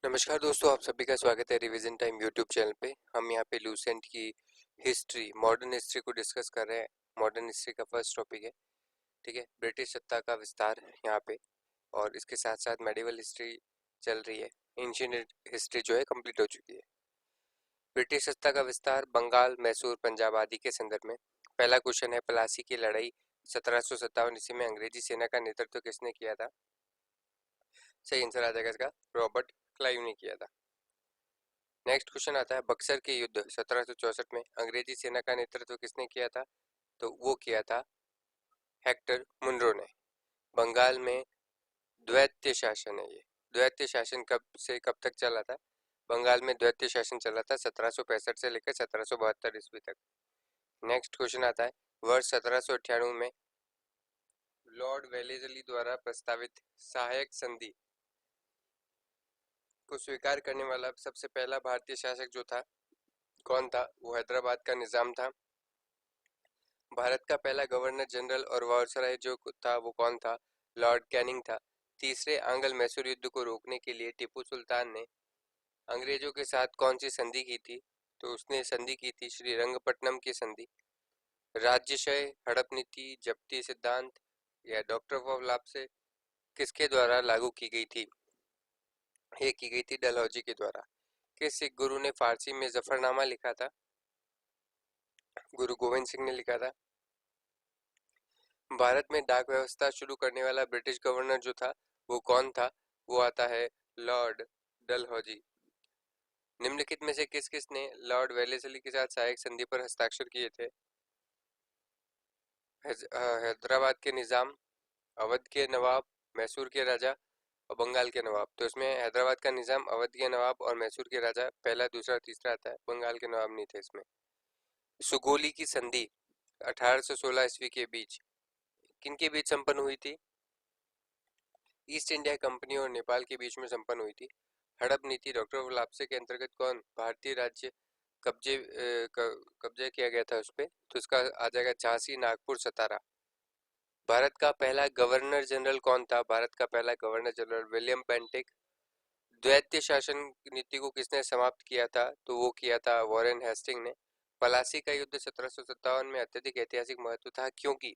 नमस्कार दोस्तों, आप सभी का स्वागत है रिवीजन टाइम यूट्यूब चैनल पे। हम यहाँ पे लूसेंट की हिस्ट्री, मॉडर्न हिस्ट्री को डिस्कस कर रहे हैं। मॉडर्न हिस्ट्री का फर्स्ट टॉपिक है, ठीक है, ब्रिटिश सत्ता का विस्तार यहाँ पे, और इसके साथ साथ मेडिवल हिस्ट्री चल रही है। एंशिएंट हिस्ट्री जो है कंप्लीट हो चुकी है। ब्रिटिश सत्ता का विस्तार बंगाल, मैसूर, पंजाब आदि के संदर्भ में। पहला क्वेश्चन है, प्लासी की लड़ाई 1757 ईस्वी में अंग्रेजी सेना का नेतृत्व किसने किया था? सही आंसर आ जाएगा इसका, रॉबर्ट क्लाइव ने किया था। नेक्स्ट क्वेश्चन आता है, बक्सर के युद्ध 1764 में अंग्रेजी सेना का नेतृत्व किसने किया था? तो वो किया था हेक्टर मुनरो ने। बंगाल में द्वैत्य शासन है ये। द्वैत्य शासन कब से कब तक चला था? बंगाल में द्वैत्य शासन चला था 1765 से लेकर 1772 ईस्वी तक। नेक्स्ट क्वेश्चन आता है, वर्ष 1798 में लॉर्ड वेलेस्ली द्वारा प्रस्तावित सहायक संधि को स्वीकार करने वाला सबसे पहला भारतीय शासक जो था, कौन था? वो हैदराबाद का निजाम था। भारत का पहला गवर्नर जनरल और वायसराय जो था वो कौन था? लॉर्ड कैनिंग था। तीसरे आंग्ल मैसूर युद्ध को रोकने के लिए टीपू सुल्तान ने अंग्रेजों के साथ कौन सी संधि की थी? तो उसने संधि की थी श्रीरंगपट्टनम की संधि। राज्यशय, हड़प नीति, जब्ती सिद्धांत या डॉक्टर ऑफ लाप्से किसके द्वारा लागू की गई थी? ये की गई थी डलहौजी के द्वारा। किस सिख गुरु ने फारसी में जफरनामा लिखा था? गुरु गोविंद सिंह ने लिखा था। भारत में डाक व्यवस्था शुरू करने वाला ब्रिटिश गवर्नर जो था वो कौन था? वो आता है लॉर्ड डलहौजी। निम्नलिखित में से किस किस ने लॉर्ड वेलेस्ली के साथ सहायक संधि पर हस्ताक्षर किए थे? हैदराबाद के निजाम, अवध के नवाब, मैसूर के राजा और बंगाल के नवाब। तो इसमें हैदराबाद का निजाम, अवध के नवाब और मैसूर के राजा पहला, दूसरा, तीसरा आता है। बंगाल के नवाब नहीं थे इसमें। सुगोली की संधि 1816 ईस्वी के बीच किनके बीच संपन्न हुई थी? ईस्ट इंडिया कंपनी और नेपाल के बीच में संपन्न हुई थी। हड़प नीति, डॉक्टर लाप्से के अंतर्गत कौन भारतीय राज्य कब्जे किया गया था उस पे? तो इसका आ जाएगा झांसी, नागपुर, सतारा। भारत का पहला गवर्नर जनरल कौन था? भारत का पहला गवर्नर जनरल विलियम बेंटिक। द्वैत्य शासन नीति को किसने समाप्त किया था? तो वो किया था वॉरेन हेस्टिंग ने। प्लासी का युद्ध 1757 में अत्यधिक ऐतिहासिक महत्व था क्योंकि?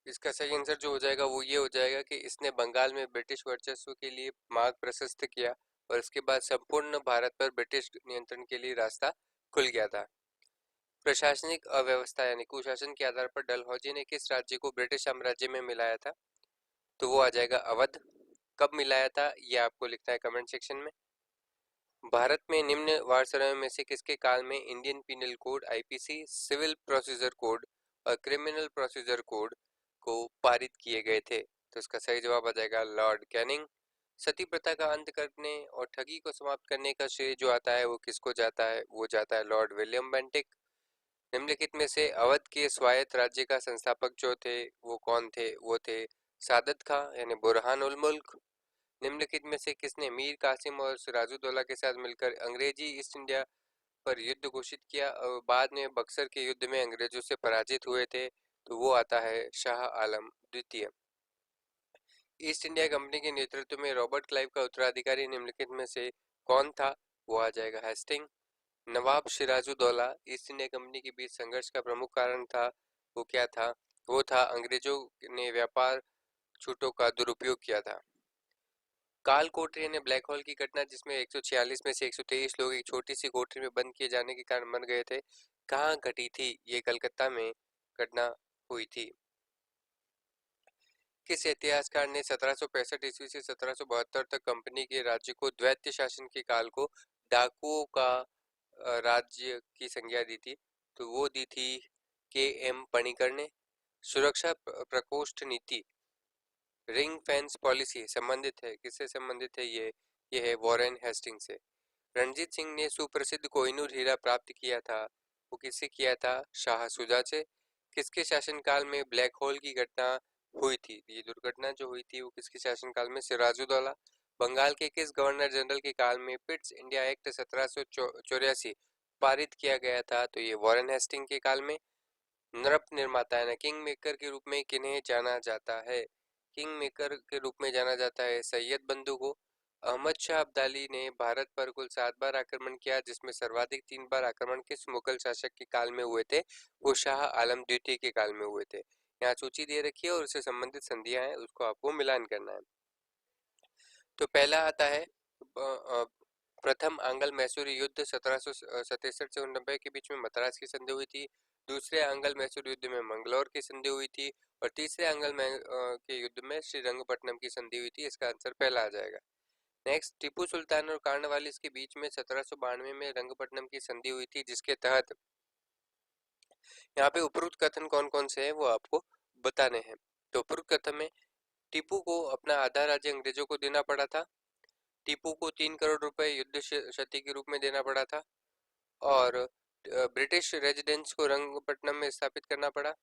इसका सही आंसर जो हो जाएगा वो ये हो जाएगा कि इसने बंगाल में ब्रिटिश वर्चस्व के लिए मार्ग प्रशस्त किया और इसके बाद संपूर्ण भारत पर ब्रिटिश नियंत्रण के लिए रास्ता खुल गया था। प्रशासनिक अव्यवस्था यानी कुशासन के आधार पर डलहौजी ने किस राज्य को ब्रिटिश साम्राज्य में मिलाया था? तो वो आ जाएगा अवध। कब मिलाया था ये आपको लिखना है कमेंट सेक्शन में। भारत में निम्न वारसरों में से किसके काल में Indian penal code, IPC, civil procedure code और क्रिमिनल प्रोसीजर कोड को पारित किए गए थे? तो इसका सही जवाब आ जाएगा लॉर्ड कैनिंग। सती प्रथा का अंत करने और ठगी को समाप्त करने का श्रेय जो आता है वो किसको जाता है? वो जाता है लॉर्ड विलियम बेंटिक। निम्नलिखित में से अवध के स्वायत्त राज्य का संस्थापक जो थे वो कौन थे? वो थे सादत खां यानी बुरहान उल मुल्क। निम्नलिखित में से किसने मीर कासिम और सिराजुद्दौला के साथ मिलकर अंग्रेजी ईस्ट इंडिया पर युद्ध घोषित किया और बाद में बक्सर के युद्ध में अंग्रेजों से पराजित हुए थे? तो वो आता है शाह आलम द्वितीय। ईस्ट इंडिया कंपनी के नेतृत्व में रॉबर्ट क्लाइव का उत्तराधिकारी निम्नलिखित में से कौन था? वो आ जाएगा हेस्टिंग। नवाब सिराजुद्दौला ईस्ट इंडिया कंपनी के बीच संघर्ष का प्रमुख कारण था। वो क्या था? वो था अंग्रेजों ने व्यापार छूटों का दुरुपयोग किया था। काल कोठरी ने ब्लैक होल की घटना जिसमें 146 में से 123 लोग एक छोटी सी कोठरी में बंद किए जाने के कारण मर गए थे, कहाँ घटी थी? ये कलकत्ता में घटना हुई थी। किस इतिहासकार ने 1765 ईस्वी से 1772 तक कंपनी के राज्य को द्वैत्य शासन के काल को डाकुओं का राज्य की संज्ञा दी थी? तो वो दी थी के एम पणिकर ने। सुरक्षा प्रकोष्ठ नीति, रिंग फेंस पॉलिसी संबंधित है, किससे संबंधित है? ये है वॉरेन हेस्टिंग से। रणजीत सिंह ने सुप्रसिद्ध कोहिनूर हीरा प्राप्त किया था, वो किससे किया था? शाह शुजा से। किसके शासनकाल में ब्लैक होल की घटना हुई थी? ये दुर्घटना जो हुई थी वो किसके शासनकाल में? सिराजुद्दौला। बंगाल के किस गवर्नर जनरल के काल में पिट्स इंडिया एक्ट 1784 पारित किया गया था? तो ये वॉरेन हेस्टिंग के काल में। नृप निर्माता यानी किंग मेकर के रूप में किन्हें जाना जाता है? किंग मेकर के रूप में जाना जाता है सैयद बंधु को। अहमद शाह अब्दाली ने भारत पर कुल 7 बार आक्रमण किया, जिसमें सर्वाधिक 3 बार आक्रमण किस मुगल शासक के काल में हुए थे? वो शाह आलम द्वितीय के काल में हुए थे। यहाँ सूची दे रखी है और उससे संबंधित संधियां हैं, उसको आपको मिलान करना है। तो पहला आता है प्रथम आंग्ल मैसूरी युद्ध 1767 से 89 के बीच में मद्रास की संधि हुई थी। दूसरे आंग्ल मैसूर युद्ध में मंगलौर की संधि हुई थी और तीसरे आंग्ल के युद्ध में श्रीरंगपट्टनम की संधि हुई थी। इसका आंसर पहला आ जाएगा। नेक्स्ट, टीपू सुल्तान और कार्नवालिस के बीच में 1792 में रंगपट्टनम की संधि हुई थी, जिसके तहत यहाँ पे उपरोक्त कथन कौन कौन से हैं वो आपको बताने हैं। तो उपरोक्त कथन में टीपू को अपना आधा राज्य अंग्रेजों को देना पड़ा था, टीपू को 3 करोड़ रुपए युद्ध क्षति के रूप में देना पड़ा था और ब्रिटिश रेजिडेंट्स को रंगपट्टनम में स्थापित करना पड़ा,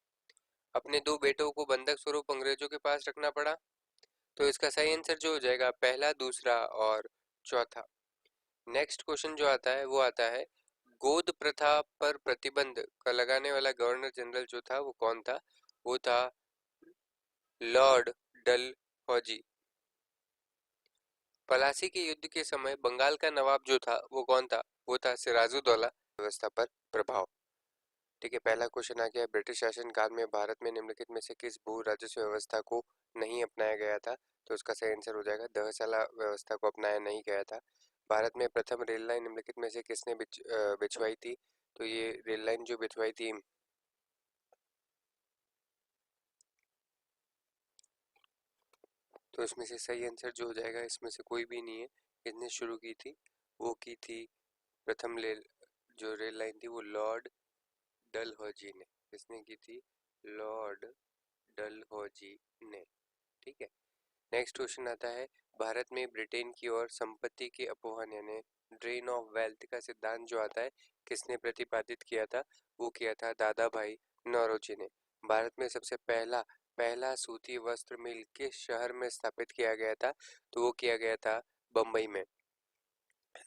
अपने 2 बेटों को बंधक स्वरूप अंग्रेजों के पास रखना पड़ा। तो इसका सही आंसर जो हो जाएगा पहला, दूसरा और चौथा। नेक्स्ट क्वेश्चन जो आता है वो आता है गोद प्रथा पर प्रतिबंध का लगाने वाला गवर्नर जनरल जो था वो कौन था? वो था लॉर्ड डलहौजी। पलासी के युद्ध के समय बंगाल का नवाब जो था वो कौन था? वो था सिराजुद्दौला। व्यवस्था पर प्रभाव। ठीक है, पहला क्वेश्चन आ गया, ब्रिटिश शासन काल में भारत में निम्नलिखित में से किस भू राजस्व व्यवस्था को नहीं अपनाया गया था? तो उसका सही आंसर हो जाएगा दहसाला व्यवस्था को अपनाया नहीं गया था। भारत में प्रथम रेल लाइन निम्नलिखित में से किसने बिछवाई थी? तो ये रेल लाइन जो बिछवाई थी, तो इसमें से सही आंसर जो हो जाएगा, इसमें से कोई भी नहीं है। किसने शुरू की थी? वो की थी प्रथम जो रेल लाइन थी वो लॉर्ड डलहौजी ने। किसने की थी? लॉर्ड डलहौजी ने। ठीक है। नेक्स्ट क्वेश्चन आता है भारत में ब्रिटेन की ओर संपत्ति के अपहरण यानी ड्रेन ऑफ वेल्थ का सिद्धांत जो आता है किसने प्रतिपादित किया था? वो किया था दादा भाई नौरोजी ने। भारत में सबसे पहला पहला सूती वस्त्र मिल किस शहर में स्थापित किया गया था? तो वो किया गया था बम्बई में।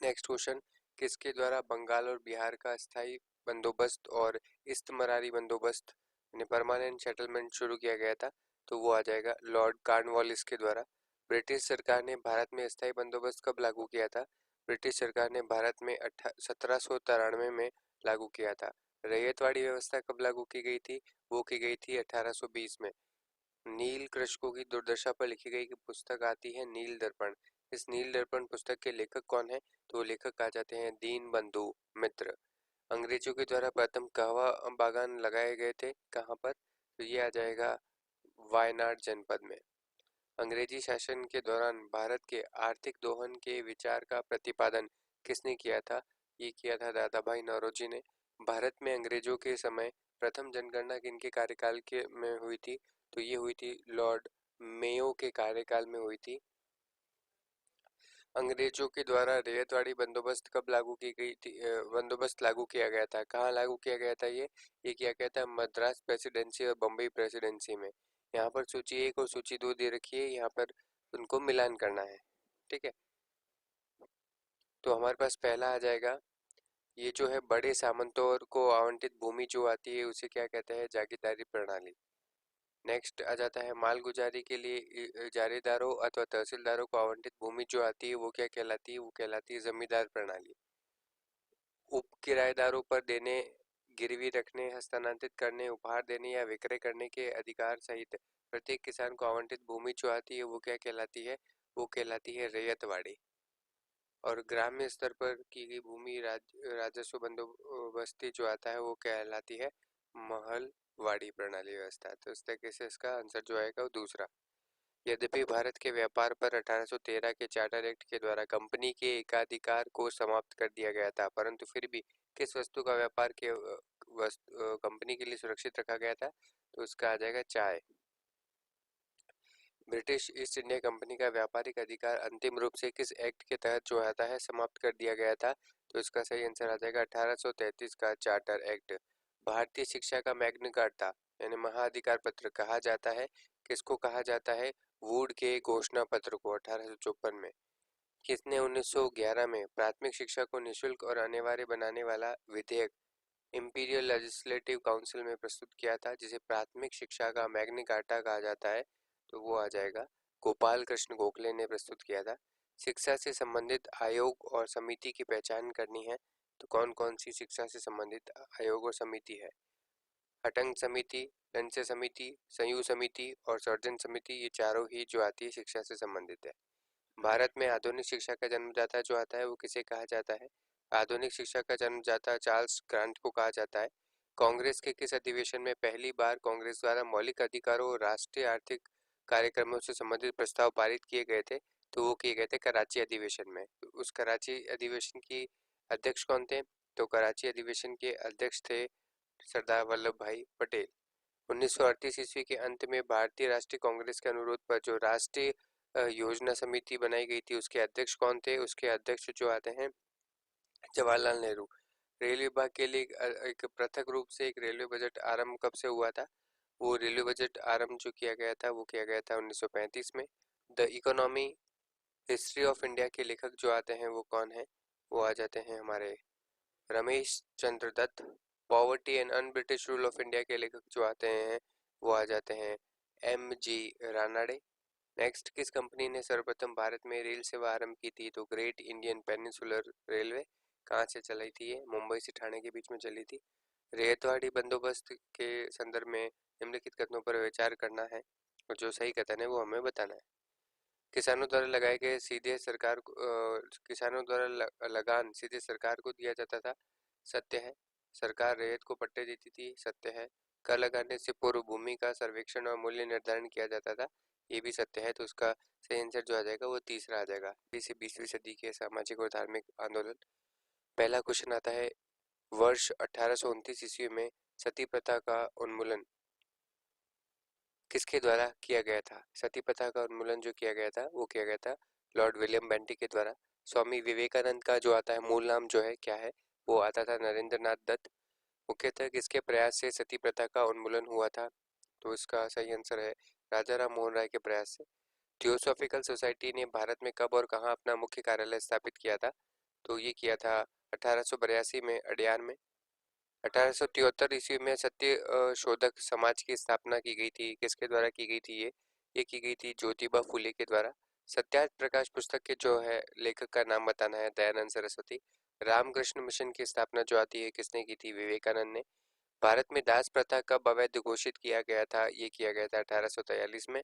नेक्स्ट क्वेश्चन, किसके द्वारा बंगाल और बिहार का स्थायी बंदोबस्त और इस्तमरारी बंदोबस्त यानी परमानेंट सेटलमेंट शुरू किया गया था? तो वो आ जाएगा लॉर्ड कॉर्नवालिस के द्वारा। ब्रिटिश सरकार ने भारत में स्थायी बंदोबस्त कब लागू किया था? ब्रिटिश सरकार ने भारत में 1793 में लागू किया था। रैयतवाड़ी व्यवस्था कब लागू की गई थी? वो की गई थी 1820 में। नील कृषकों की दुर्दशा पर लिखी गई पुस्तक आती है नील दर्पण। इस नील दर्पण पुस्तक के लेखक कौन है? तो वो लेखक आ जाते हैं दीन बंधु मित्र। अंग्रेजों के द्वारा प्रथम कहवा बागान लगाए गए थे कहाँ पर? तो ये आ जाएगा वायनाड जनपद में। अंग्रेजी शासन के दौरान भारत के आर्थिक दोहन के विचार का प्रतिपादन किसने किया था? ये किया था दादा भाई नौरोजी ने। भारत में अंग्रेजों के समय प्रथम जनगणना किनके कार्यकाल के में हुई थी? तो ये हुई थी लॉर्ड मेयो के कार्यकाल में हुई थी। अंग्रेजों के द्वारा रैयतवाड़ी बंदोबस्त कब लागू की गई थी? बंदोबस्त लागू किया गया था, कहाँ लागू किया गया था? ये किया गया था मद्रास प्रेसिडेंसी और बम्बई प्रेसिडेंसी में। यहाँ पर सूची 1 और सूची 2 दे रखी है, यहाँ पर उनको मिलान करना है। ठीक है, तो हमारे पास पहला आ जाएगा, ये जो है बड़े सामंतों को आवंटित भूमि जो आती है उसे क्या कहते हैं? जागीरदारी प्रणाली। नेक्स्ट आ जाता है मालगुजारी के लिए इजारेदारों अथवा तहसीलदारों को आवंटित भूमि जो आती है वो क्या कहलाती है? वो कहलाती है जमींदार प्रणाली। उप किराएदारों पर देने, गिरवी रखने, हस्तांतरित करने, उपहार देने या विक्रय करने के अधिकार सहित प्रत्येक किसान को आवंटित भूमि जो आती है वो क्या कहलाती है? वो कहलाती है रैयतवाड़ी। और ग्राम्य स्तर पर की गई भूमि राजस्व बंदोबस्ती जो आता है वो कहलाती है महलवाड़ी प्रणाली व्यवस्था। तो इस तरीके से इसका आंसर जो आएगा वो दूसरा। यद्यपि भारत के व्यापार पर 1813 के चार्टर एक्ट के द्वारा कंपनी के एकाधिकार को समाप्त कर दिया गया था, परंतु फिर भी किस वस्तु का व्यापार के कंपनी के लिए सुरक्षित रखा गया था? तो उसका आ जाएगा चाय। ब्रिटिश ईस्ट इंडिया कंपनी का व्यापारिक अधिकार अंतिम रूप से किस एक्ट के तहत जो आता है समाप्त कर दिया गया था? तो इसका सही आंसर आ जाएगा 1833 का चार्टर एक्ट। भारतीय शिक्षा का मैग्ना कार्टा यानी महाअधिकार पत्र कहा जाता है किसको? कहा जाता है वुड के घोषणा पत्र को 1854 में। किसने 1911 में प्राथमिक शिक्षा को निःशुल्क और अनिवार्य बनाने वाला विधेयक इंपीरियल लेजिस्लेटिव काउंसिल में प्रस्तुत किया था, जिसे प्राथमिक शिक्षा का मैग्ना कार्टा कहा जाता है? तो वो आ जाएगा गोपाल कृष्ण गोखले ने प्रस्तुत किया था। शिक्षा से संबंधित आयोग और समिति की पहचान करनी है तो कौन कौन सी शिक्षा से संबंधित आयोग और समिति है? हटंग समिति, लंच समिति, संयुक्त समिति और सर्जन समिति, ये चारों ही जो आती है शिक्षा से संबंधित है। भारत में आधुनिक शिक्षा का जन्मदाता जो आता है वो किसे कहा जाता है? आधुनिक शिक्षा का जन्मदाता चार्ल्स ग्रांट को कहा जाता है। कांग्रेस के किस अधिवेशन में पहली बार कांग्रेस द्वारा मौलिक अधिकारों और राष्ट्रीय आर्थिक कार्यक्रमों से संबंधित प्रस्ताव पारित किए गए थे? तो वो किए गए थे कराची अधिवेशन में। तो उस कराची अधिवेशन की अध्यक्ष कौन थे? तो कराची अधिवेशन के अध्यक्ष थे सरदार वल्लभ भाई पटेल। 1938 ईस्वी के अंत में भारतीय राष्ट्रीय कांग्रेस के अनुरोध पर जो राष्ट्रीय योजना समिति बनाई गई थी उसके अध्यक्ष कौन थे? उसके अध्यक्ष जो आते हैं जवाहरलाल नेहरू। रेल विभाग के लिए एक पृथक रूप से एक रेलवे बजट आरंभ कब से हुआ था? वो रेलवे बजट आरंभ जो किया गया था वो किया गया था 1935 में। The economy history of India के लेखक जो आते हैं वो कौन है? वो आ जाते हैं हमारे Ramesh Chandra Dutt. Poverty and un British rule of India के लेखक जो आते हैं वो आ जाते हैं एम जी रानाडे। नेक्स्ट, किस कंपनी ने सर्वप्रथम भारत में रेल सेवा आरंभ की थी? तो ग्रेट इंडियन पेनिनसुलर रेलवे। कहाँ से चलाई थी ये? मुंबई से ठाणे के बीच में चली थी। रेतवाड़ी बंदोबस्त के संदर्भ में निम्नलिखित कथनों पर विचार करना है और जो सही कथन है वो हमें बताना है। किसानों द्वारा लगाए गए सीधे सरकार को किसानों द्वारा लगान सीधे सरकार को दिया जाता था। सत्य है। सरकार रैयत को पट्टे देती थी। सत्य है। कर लगाने से पूर्व भूमि का सर्वेक्षण और मूल्य निर्धारण किया जाता था। ये भी सत्य है। तो उसका सही आंसर जो आ जाएगा वो तीसरा आ जाएगा। 20वीं सदी के सामाजिक और धार्मिक आंदोलन। पहला क्वेश्चन आता है, वर्ष 1829 ईस्वी में सती प्रथा का उन्मूलन किसके द्वारा किया गया था? सती प्रथा का उन्मूलन जो किया गया था वो किया गया था लॉर्ड विलियम बेंटिक के द्वारा। स्वामी विवेकानंद का जो आता है मूल नाम जो है क्या है? वो आता था नरेंद्र नाथ दत्त। मुख्यतः किसके प्रयास से सती प्रथा का उन्मूलन हुआ था? तो इसका सही आंसर है राजा राम मोहन राय के प्रयास से। थियोसॉफिकल सोसाइटी ने भारत में कब और कहाँ अपना मुख्य कार्यालय स्थापित किया था? तो ये किया था 1882 में अडयार में। 1873 ईस्वी में सत्य शोधक समाज की स्थापना की गई थी। किसके द्वारा की गई थी ये की गई थी ज्योतिबा फुले के द्वारा। सत्याग्रह प्रकाश पुस्तक के जो है लेखक का नाम बताना है, दयानंद सरस्वती। रामकृष्ण मिशन की स्थापना जो आती है किसने की थी? विवेकानंद ने। भारत में दास प्रथा कब अवैध घोषित किया गया था? ये किया गया था 1843 में।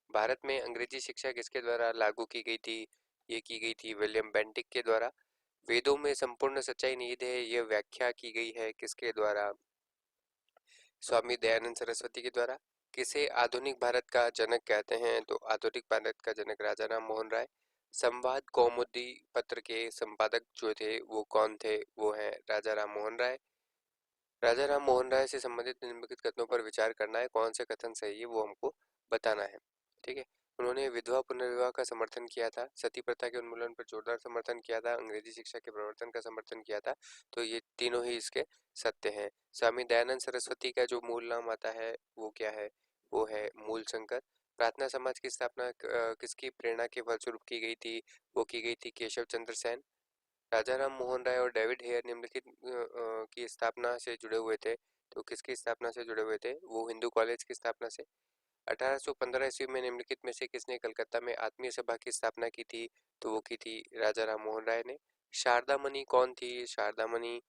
भारत में अंग्रेजी शिक्षा किसके द्वारा लागू की गई थी? ये की गई थी विलियम बेंटिक के द्वारा। वेदों में संपूर्ण सच्चाई निहित है, यह व्याख्या की गई है किसके द्वारा? स्वामी दयानंद सरस्वती के द्वारा। किसे आधुनिक भारत का जनक कहते हैं? तो आधुनिक भारत का जनक राजा राम मोहन राय। संवाद कौमुदी पत्र के संपादक जो थे वो कौन थे? वो हैं राजा राम मोहन राय। राजा राम मोहन राय से संबंधित निम्नलिखित कथनों पर विचार करना है। कौन से कथन सही है वो हमको बताना है। ठीक है। उन्होंने विधवा पुनर्विवाह का समर्थन किया था। सती प्रथा के उन्मूलन पर जोरदार समर्थन किया था। अंग्रेजी शिक्षा के प्रवर्तन का समर्थन किया था। तो ये तीनों ही इसके सत्य हैं। स्वामी दयानंद सरस्वती का जो मूल नाम आता है वो क्या है? वो है मूल शंकर। प्रार्थना समाज की स्थापना किसकी प्रेरणा के फलस्वरूप की गई थी? वो की गई थी केशव चंद्र सेन। राजा राम मोहन राय और डेविड हेयर निम्नलिखित की स्थापना से जुड़े हुए थे। तो किसकी स्थापना से जुड़े हुए थे? वो हिंदू कॉलेज की स्थापना से। 1815 ईस्वी में निम्नलिखित में से किसने कलकत्ता में आत्मीय सभा की स्थापना की थी? तो वो की थी राजा राम मोहन राय ने। शारदा मणि कौन थी? शारदा मणि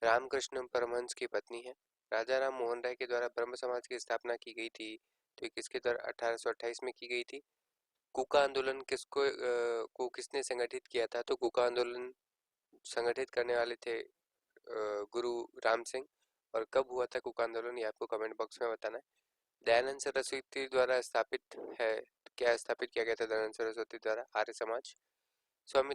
रामकृष्ण परमहंस की पत्नी है। राजा राम मोहन राय के द्वारा ब्रह्म समाज की स्थापना की गई थी। तो ये किसके द्वारा 1828 में की गई थी। कूका आंदोलन को किसने संगठित किया था? तो कूका आंदोलन संगठित करने वाले थे गुरु राम सिंह। और कब हुआ था कुक आंदोलन ये आपको कमेंट बॉक्स में बताना है। दयानंद सरस्वती द्वारा स्थापित है। क्या स्थापित किया गया था दयानंद सरस्वती द्वारा? आर्य समाज। स्वामी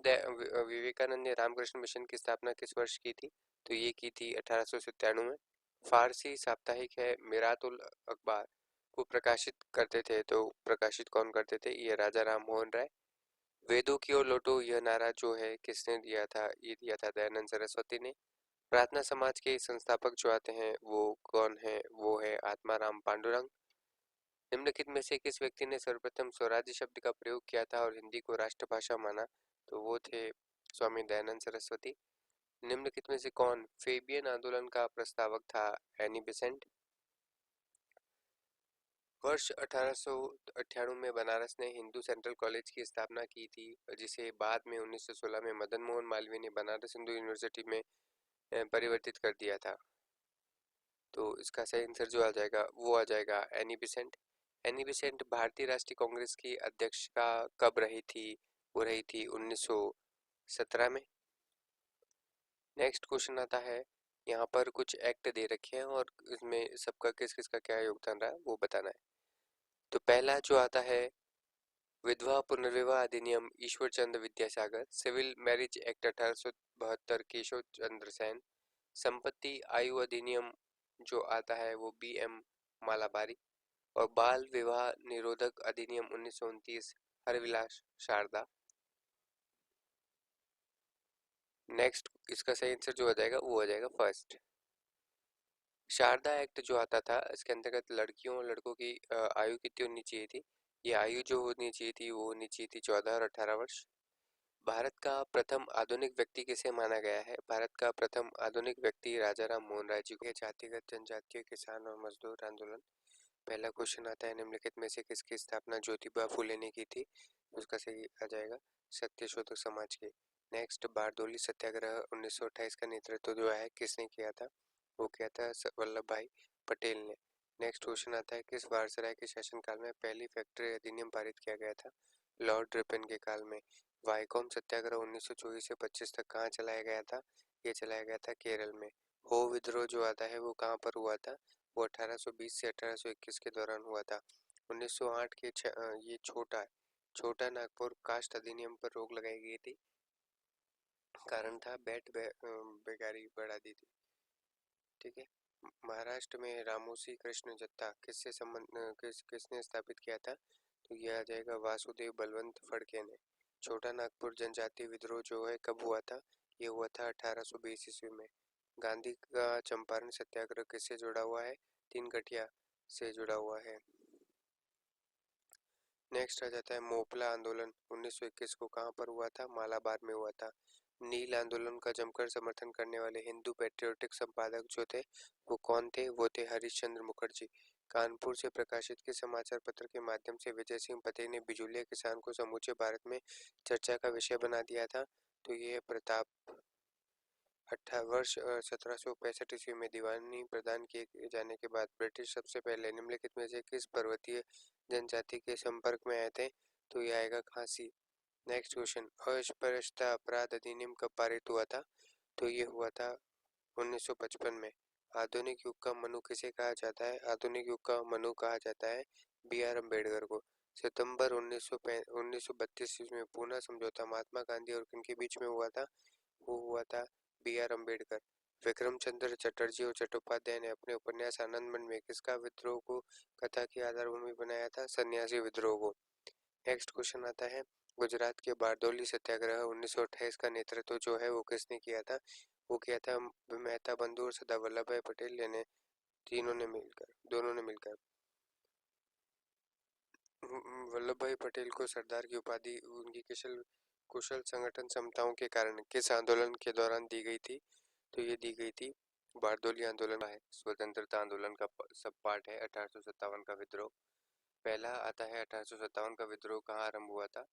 विवेकानंद ने रामकृष्ण मिशन की स्थापना किस वर्ष की थी? तो ये की थी 1897 में। फारसी साप्ताहिक है मिरातुल अखबार को प्रकाशित करते थे। तो प्रकाशित कौन करते थे? ये राजा राम मोहन राय। वेदों की ओर लौटो यह नारा जो है किसने दिया था? ये दिया था दयानंद सरस्वती ने। प्रार्थना समाज के संस्थापक जो आते हैं वो कौन है? वो है आत्माराम पांडुरंग। निम्नलिखित में से किस व्यक्ति ने सर्वप्रथम स्वराज्य शब्द का प्रयोग किया था और हिंदी को राष्ट्रभाषा माना? तो वो थे स्वामी दयानंद सरस्वती। निम्नलिखित में से कौन फेबियन आंदोलन का प्रस्तावक था? Annie Besant. वर्ष 1898 में बनारस ने हिंदू सेंट्रल कॉलेज की स्थापना की थी, जिसे बाद में 1916 में मदन मोहन मालवीय ने बनारस हिंदू यूनिवर्सिटी में परिवर्तित कर दिया था। तो इसका सही आंसर जो आ जाएगा वो आ जाएगा एनी बेसेंट। एनी बेसेंट भारतीय राष्ट्रीय कांग्रेस की अध्यक्षता कब रही थी? वो रही थी 1917 में। नेक्स्ट क्वेश्चन आता है, यहाँ पर कुछ एक्ट दे रखे हैं और इसमें सबका किस किस का क्या योगदान रहा वो बताना है। तो पहला जो आता है, विधवा पुनर्विवाह अधिनियम Ishwar Chandra Vidyasagar, civil marriage act 1872 Keshav Chandra Sen, संपत्ति आयु अधिनियम जो आता है वो बी.एम. मालाबारी, और बाल विवाह निरोधक अधिनियम 1929 हरविलास शारदा। नेक्स्ट इसका सही आंसर जो आ जाएगा वो आ जाएगा फर्स्ट। शारदा एक्ट जो आता था इसके अंतर्गत लड़कियों और लड़कों की आयु कितनी होनी चाहिए थी? ये आयु जो होनी चाहिए थी वो होनी चाहिए थी 14 और 18 वर्ष। भारत का प्रथम आधुनिक व्यक्ति किसे माना गया है? भारत का प्रथम आधुनिक व्यक्ति राजा राम मोहन राय जी को। जातिगत जनजातीय किसान और मजदूर आंदोलन। पहला क्वेश्चन आता है, निम्नलिखित में से किसकी स्थापना ज्योतिबा फूले ने की थी? उसका सही आ जाएगा सत्यशोधक समाज के। नेक्स्ट, बारडोली सत्याग्रह 1928 का नेतृत्व जो है किसने किया था? वो किया था वल्लभ भाई पटेल ने। नेक्स्ट क्वेश्चन आता है, किस वायसराय के शासनकाल में पहली फैक्ट्री अधिनियम पारित किया गया था? लॉर्ड रिपन के काल में। वाईकॉम सत्याग्रह 1924 से 25 तक कहाँ चलाया गया था? ये चलाया गया था केरल में। हो विद्रोह जो आता है वो कहाँ पर हुआ था? वो 1820 से 1821 के दौरान हुआ था। 1908 के ये छोटा नागपुर कास्ट अधिनियम पर रोक लगाई गई थी। कारण था बेकारी बढ़ा दी थी। ठीक है। महाराष्ट्र में रामोसी कृष्ण जत्था किसने स्थापित किया था? तो यह आ जाएगा वासुदेव बलवंत फड़के ने। छोटा नागपुर जनजातीय विद्रोह जो है कब हुआ था? ये हुआ था 1820 ईस्वी में। गांधी का चंपारण सत्याग्रह किससे जुड़ा हुआ है? तीन गठिया से जुड़ा हुआ है। नेक्स्ट आ जाता है, मोपला आंदोलन 1921 को कहाँ पर हुआ था? मालाबार में हुआ था। नील आंदोलन का जमकर समर्थन करने वाले हिंदू पैट्रियोटिक संपादक जो थे वो कौन थे? वो थे हरिश्चंद्र मुखर्जी। कानपुर से प्रकाशित के समाचार पत्र के माध्यम से विजय सिंह पटेल ने बिजुलिया किसान को समूचे भारत में चर्चा का विषय बना दिया था। तो ये प्रताप वर्ष 1765 ईस्वी में दीवानी प्रदान किए जाने के बाद ब्रिटिश सबसे पहले निम्नलिखित में से किस पर्वतीय जनजाति के संपर्क में आए थे? तो ये आएगा खासी। नेक्स्ट क्वेश्चन, अस्पृश्यता अपराध अधिनियम कब पारित हुआ था? तो ये हुआ था 1955 में। आधुनिक युग का मनु किसे कहा जाता है? आधुनिक युग का मनु कहा जाता है बी.आर. अम्बेडकर को। सितंबर 1932 में पूना समझौता महात्मा गांधी और किनके बीच में हुआ था? वो हुआ था बी.आर. अम्बेडकर। विक्रम चंद्र चटर्जी और चट्टोपाध्याय ने अपने उपन्यास आनंदवन में किसका विद्रोह को कथा की आधारभूमि बनाया था? सन्यासी विद्रोह को। नेक्स्ट क्वेश्चन आता है, गुजरात के बारडोली सत्याग्रह 1928 का नेतृत्व जो है वो किसने किया था? वो किया था मेहता बंधु और सरदार वल्लभ भाई पटेल ने, दोनों ने मिलकर। वल्लभ भाई पटेल को सरदार की उपाधि उनकी कुशल संगठन क्षमताओं के कारण किस आंदोलन के दौरान दी गई थी? तो ये दी गई थी बारडोली आंदोलन है। स्वतंत्रता आंदोलन का सब पार्ट है 1857 का विद्रोह। पहला आता है 1857 का विद्रोह कहाँ आरंभ हुआ था?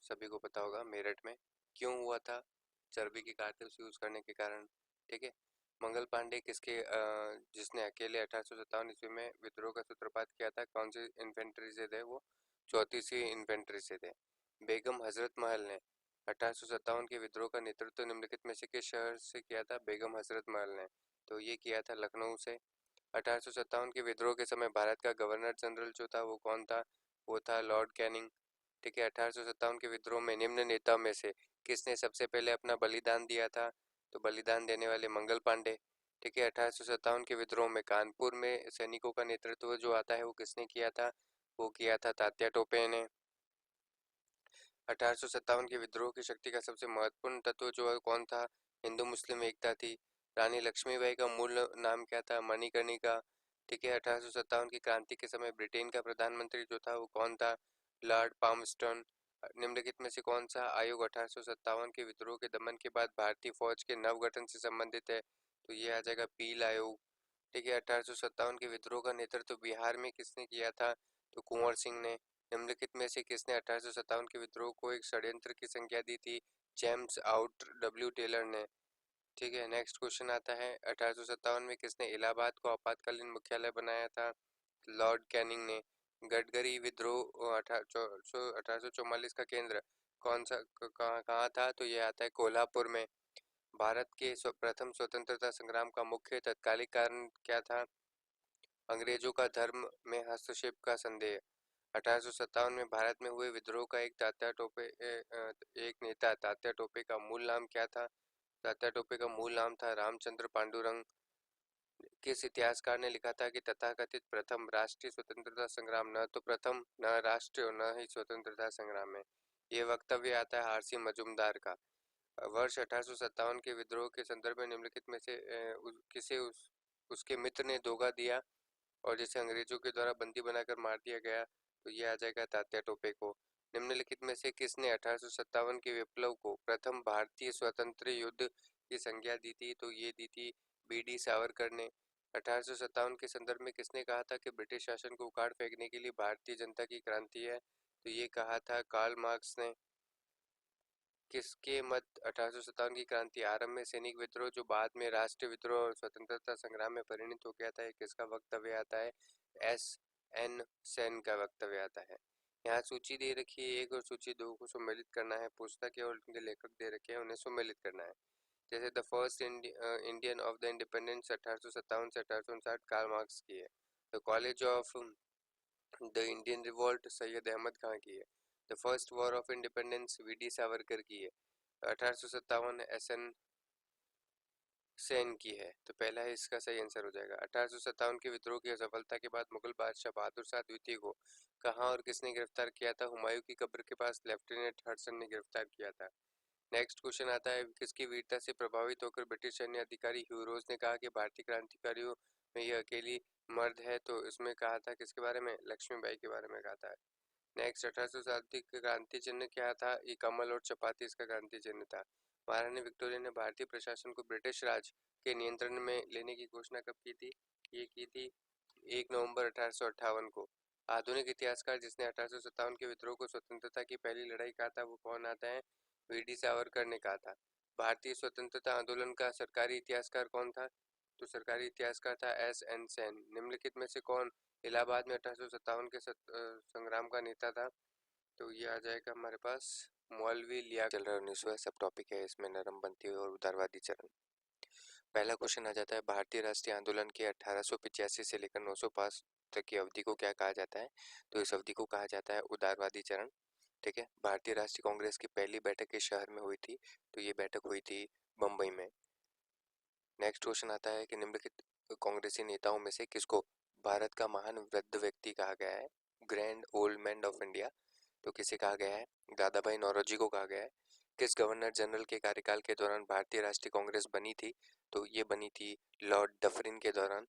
सभी को पता होगा, मेरठ में। क्यों हुआ था? चर्बी की कारतूस यूज करने के कारण। ठीक है। मंगल पांडे जिसने अकेले 1857 ईस्वी में विद्रोह का सूत्रपात किया था, कौन सी इन्फेंट्री से थे? वो 34वीं इन्फेंट्री से थे। बेगम हजरत महल ने 1857 के विद्रोह का नेतृत्व निम्नलिखित में से किस शहर से किया था? बेगम हजरत महल ने। तो ये किया था लखनऊ से। 1857 के विद्रोह के समय भारत का गवर्नर जनरल जो था वो कौन था? वो था लॉर्ड कैनिंग। ठीक है। 1857 के विद्रोह में निम्न नेताओं में से किसने सबसे पहले अपना बलिदान दिया था? तो बलिदान देने वाले मंगल पांडे। ठीक है। 1857 के विद्रोह में कानपुर में सैनिकों का नेतृत्व जो आता है वो किसने किया था? वो किया था तात्या टोपे ने। 1857 के विद्रोह की शक्ति का सबसे महत्वपूर्ण तत्व जो है कौन था? हिंदू मुस्लिम एकता थी। रानी लक्ष्मीबाई का मूल नाम क्या था? मणिकर्णिका। ठीक है। 1857 की क्रांति के समय ब्रिटेन का प्रधानमंत्री जो था वो कौन था? Lord Palmerston. निम्नलिखित में से कौन सा आयोग 1857 के विद्रोह के दमन के बाद भारतीय फौज के नवगठन से संबंधित है? तो ये आ जाएगा पील आयोग। ठीक है। 1857 के विद्रोह का नेतृत्व बिहार में किसने किया था? तो कुंवर सिंह ने। निम्नलिखित में से किसने 1857 के विद्रोह को एक षड्यंत्र की संज्ञा दी थी? जेम्स आउट डब्ल्यू टेलर ने। ठीक है। नेक्स्ट क्वेश्चन आता है, 1857 में किसने इलाहाबाद को आपातकालीन मुख्यालय बनाया था? लॉर्ड कैनिंग ने। गडकरी विद्रोह 1844 का केंद्र कौन सा कहाँ था? तो ये आता है कोल्हापुर में। भारत के प्रथम स्वतंत्रता संग्राम का मुख्य तत्कालिक कारण क्या था? अंग्रेजों का धर्म में हस्तक्षेप का संदेह। 1857 में भारत में हुए विद्रोह का एक नेता तात्या टोपे का मूल नाम क्या था? तात्या टोपे का मूल नाम था रामचंद्र पांडुरंग। किस इतिहासकार ने लिखा था कि तथाकथित प्रथम राष्ट्रीय स्वतंत्रता संग्राम न तो प्रथम, न राष्ट्रीय और न ही स्वतंत्रता संग्राम है? ये वक्तव्य आता है आरसी मजूमदार का। वर्ष 1857 के विद्रोह के संदर्भ में निम्नलिखित में से किसे उसके मित्र ने धोखा दिया और जिसे अंग्रेजों के द्वारा बंदी बनाकर मार दिया गया? तो ये आ जाएगा तात्या टोपे को। निम्नलिखित में से किसने 1857 के विप्लव को प्रथम भारतीय स्वतंत्र युद्ध की संज्ञा दी थी? तो ये दी थी बी.डी. सावरकर ने। 1857 के संदर्भ में किसने कहा था कि ब्रिटिश शासन को उखाड़ फेंकने के लिए भारतीय जनता की क्रांति है? तो ये कहा था कार्ल मार्क्स ने। किसके मत 1857 की क्रांति आरंभ में सैनिक विद्रोह जो बाद में राष्ट्रीय विद्रोह और स्वतंत्रता संग्राम में परिणत हो गया था, किसका वक्तव्य आता है? एस एन सेन का वक्तव्य आता है। यहाँ सूची दे रखी है एक और सूची दो को सम्मिलित करना है। पुस्तक और उनके लेखक दे रखे हैं, उन्हें सम्मिलित करना है। जैसे the first Indian of the independence 1857 से 1859 कार्ल मार्क्स की है। The college of the Indian revolt Syed Ahmad Khan की है। The first war of independence V D. Savarkar की है। 1857 एस.एन. सेन की है। तो पहला है इसका सही आंसर हो जाएगा। 1857 के विद्रोह की असफलता के बाद मुगल बादशाह बहादुर शाह द्वितीय को कहाँ और किसने गिरफ्तार किया था? हुमायूं की कब्र के पास लेफ्टिनेंट हडसन ने गिरफ्तार किया था। नेक्स्ट क्वेश्चन आता है, किसकी वीरता से प्रभावित होकर ब्रिटिश सैन्य अधिकारी ह्यू रोज ने कहा कि भारतीय क्रांतिकारियों में यह अकेली मर्द है? तो इसमें कहा था किसके बारे में? लक्ष्मीबाई के बारे में कहा था। नेक्स्ट 1860 का क्रांति चिन्ह क्या था? ये कमल और चपाती इसका क्रांति चिन्ह था। महारानी विक्टोरिया ने भारतीय प्रशासन को ब्रिटिश राज के नियंत्रण में लेने की घोषणा कब की थी? ये की थी 1 नवंबर 1858 को। आधुनिक इतिहासकार जिसने 1857 के विद्रोह को स्वतंत्रता की पहली लड़ाई कहा था, वो कौन आता है? वी.डी. सावरकर ने कहा था। भारतीय स्वतंत्रता आंदोलन का सरकारी इतिहासकार कौन था? तो सरकारी इतिहासकार था एस.एन. सेन। निम्नलिखित में से कौन इलाहाबाद में 1857 के संग्राम का नेता था? तो ये आ जाएगा हमारे पास मौलवी लिया। चल रहा है 19वां सब टॉपिक है इसमें, नरमपंथी और उदारवादी चरण। पहला क्वेश्चन आ जाता है, भारतीय राष्ट्रीय आंदोलन के 1885 से लेकर 905 तक की अवधि को क्या कहा जाता है? तो इस अवधि को कहा जाता है उदारवादी चरण। ठीक है। भारतीय राष्ट्रीय कांग्रेस की पहली बैठक किस शहर में हुई थी? तो ये बैठक हुई थी बम्बई में। नेक्स्ट क्वेश्चन आता है कि निम्नलिखित कांग्रेसी नेताओं में से किसको भारत का महान वृद्ध व्यक्ति कहा गया है? Grand old man of India. तो किसे कहा गया है? दादा भाई नौरोजी को कहा गया है। किस गवर्नर जनरल के कार्यकाल के दौरान भारतीय राष्ट्रीय कांग्रेस बनी थी? तो ये बनी थी लॉर्ड डफरिन के दौरान।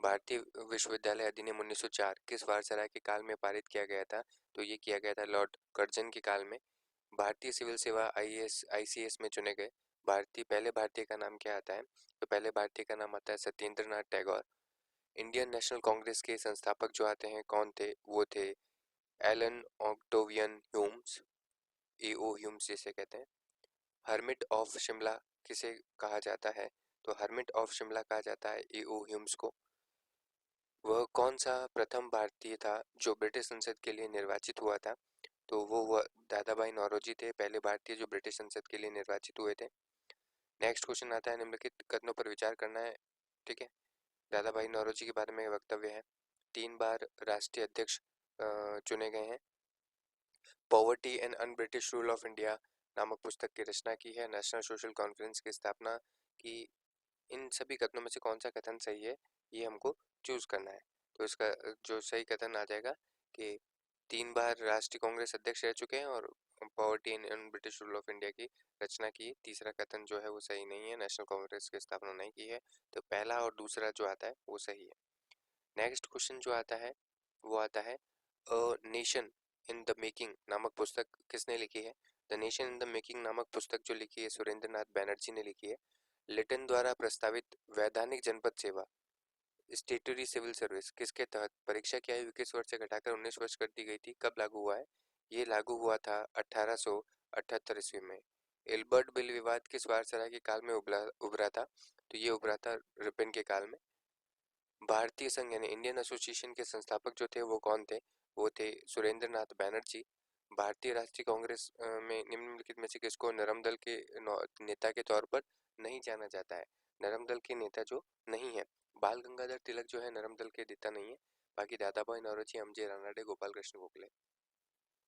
भारतीय विश्वविद्यालय अधिनियम 1904 किस वायसराय के काल में पारित किया गया था? तो ये किया गया था लॉर्ड कर्जन के काल में। भारतीय सिविल सेवा आईएएस आईसीएस में चुने गए पहले भारतीय का नाम क्या आता है? तो पहले भारतीय का नाम आता है सत्येंद्र नाथ टैगोर। इंडियन नेशनल कांग्रेस के संस्थापक जो आते हैं कौन थे? वो थे एलन ऑक्टेवियन ह्यूम्स, एओ ह्यूम्स जिसे कहते हैं। हर्मिट ऑफ शिमला किसे कहा जाता है? तो हर्मिट ऑफ शिमला कहा जाता है एओ ह्यूम्स को। वह कौन सा प्रथम भारतीय था जो ब्रिटिश संसद के लिए निर्वाचित हुआ था? तो वो हुआ दादा भाई नौरोजी थे, पहले भारतीय जो ब्रिटिश संसद के लिए निर्वाचित हुए थे। नेक्स्ट क्वेश्चन आता है, निम्नलिखित कथनों पर विचार करना है। ठीक है। दादा भाई नौरोजी के बारे में वक्तव्य है। 3 बार राष्ट्रीय अध्यक्ष चुने गए हैं। Poverty and un British rule of India नामक पुस्तक की रचना की है। नेशनल सोशल कॉन्फ्रेंस की स्थापना की। इन सभी कथनों में से कौन सा कथन सही है, ये हमको चूज करना है। तो इसका जो सही कथन आ जाएगा कि 3 बार राष्ट्रीय कांग्रेस अध्यक्ष रह चुके हैं और poverty and British rule of India की रचना की। तीसरा कथन जो है वो सही नहीं है, नेशनल कांग्रेस की स्थापना नहीं की है। तो पहला और दूसरा जो आता है वो सही है। नेक्स्ट क्वेश्चन जो आता है वो आता है, a nation in the making नामक पुस्तक किसने लिखी है? The nation in the making नामक पुस्तक जो लिखी है सुरेंद्र नाथ बैनर्जी ने लिखी है। लिटन द्वारा प्रस्तावित वैधानिक जनपद सेवा स्टेटरी सिविल सर्विस किसके तहत परीक्षा की आयु 21 वर्ष से घटाकर 19 वर्ष कर दी गई थी? कब लागू हुआ है? ये लागू हुआ था 1878 ईस्वी में। एल्बर्ट बिल विवाद किस वायसराय के काल में उभरा था? तो ये उभरा था रिपन के काल में। भारतीय संघ यानी इंडियन एसोसिएशन के संस्थापक जो थे वो कौन थे? वो थे सुरेंद्र नाथ बैनर्जी। भारतीय राष्ट्रीय कांग्रेस में निम्नलिखित में से किसको नरम दल के नेता के तौर पर नहीं जाना जाता है? नरम दल के नेता जो नहीं है, बाल गंगाधर तिलक जो है नरम दल के नेता नहीं है। बाकी दादा भाई नौरोजी, एमजे रानडे, गोपाल कृष्ण गोखले।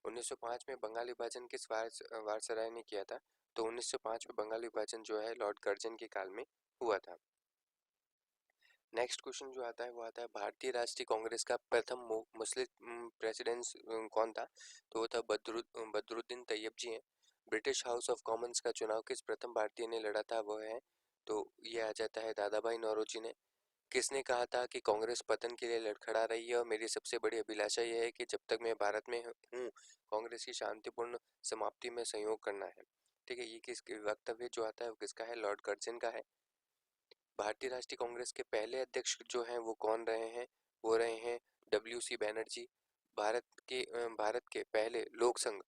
1905 में बंगाल विभाजन किस वायसराय ने किया था? तो 1905 में बंगाल विभाजन जो है लॉर्ड कर्जन के काल में हुआ था। नेक्स्ट क्वेश्चन जो आता है वो आता है भारतीय राष्ट्रीय कांग्रेस का प्रथम मुस्लिम प्रेसिडेंट कौन था? तो वो था बदरुद्दीन तैयब जी हैं। ब्रिटिश हाउस ऑफ कॉमन्स का चुनाव किस प्रथम भारतीय ने लड़ा था? वो है, तो ये आ जाता है दादा भाई नौरोजी ने। किसने कहा था कि कांग्रेस पतन के लिए लड़खड़ा रही है और मेरी सबसे बड़ी अभिलाषा यह है कि जब तक मैं भारत में हूँ कांग्रेस की शांतिपूर्ण समाप्ति में सहयोग करना है? ठीक है, ये किस वक्तव्य जो आता है वो किसका है? लॉर्ड कर्जन का है। भारतीय राष्ट्रीय कांग्रेस के पहले अध्यक्ष जो हैं वो कौन रहे हैं? वो रहे हैं WC बैनर्जी। भारत के पहले लोक संघ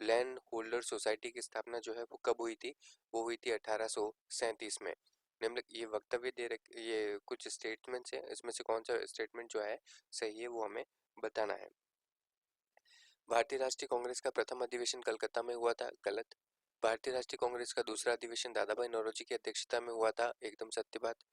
लैंड होल्डर सोसाइटी की स्थापना जो है वो कब हुई थी? वो हुई थी 1837 में। निम्नलिखित ये वक्तव्य ये कुछ स्टेटमेंट्स हैं, इसमें से कौन सा स्टेटमेंट जो है सही है वो हमें बताना है। भारतीय राष्ट्रीय कांग्रेस का प्रथम अधिवेशन कलकत्ता में हुआ था, गलत। भारतीय राष्ट्रीय कांग्रेस का दूसरा अधिवेशन दादा भाई नौरोजी की अध्यक्षता में हुआ था, एकदम सत्य बात।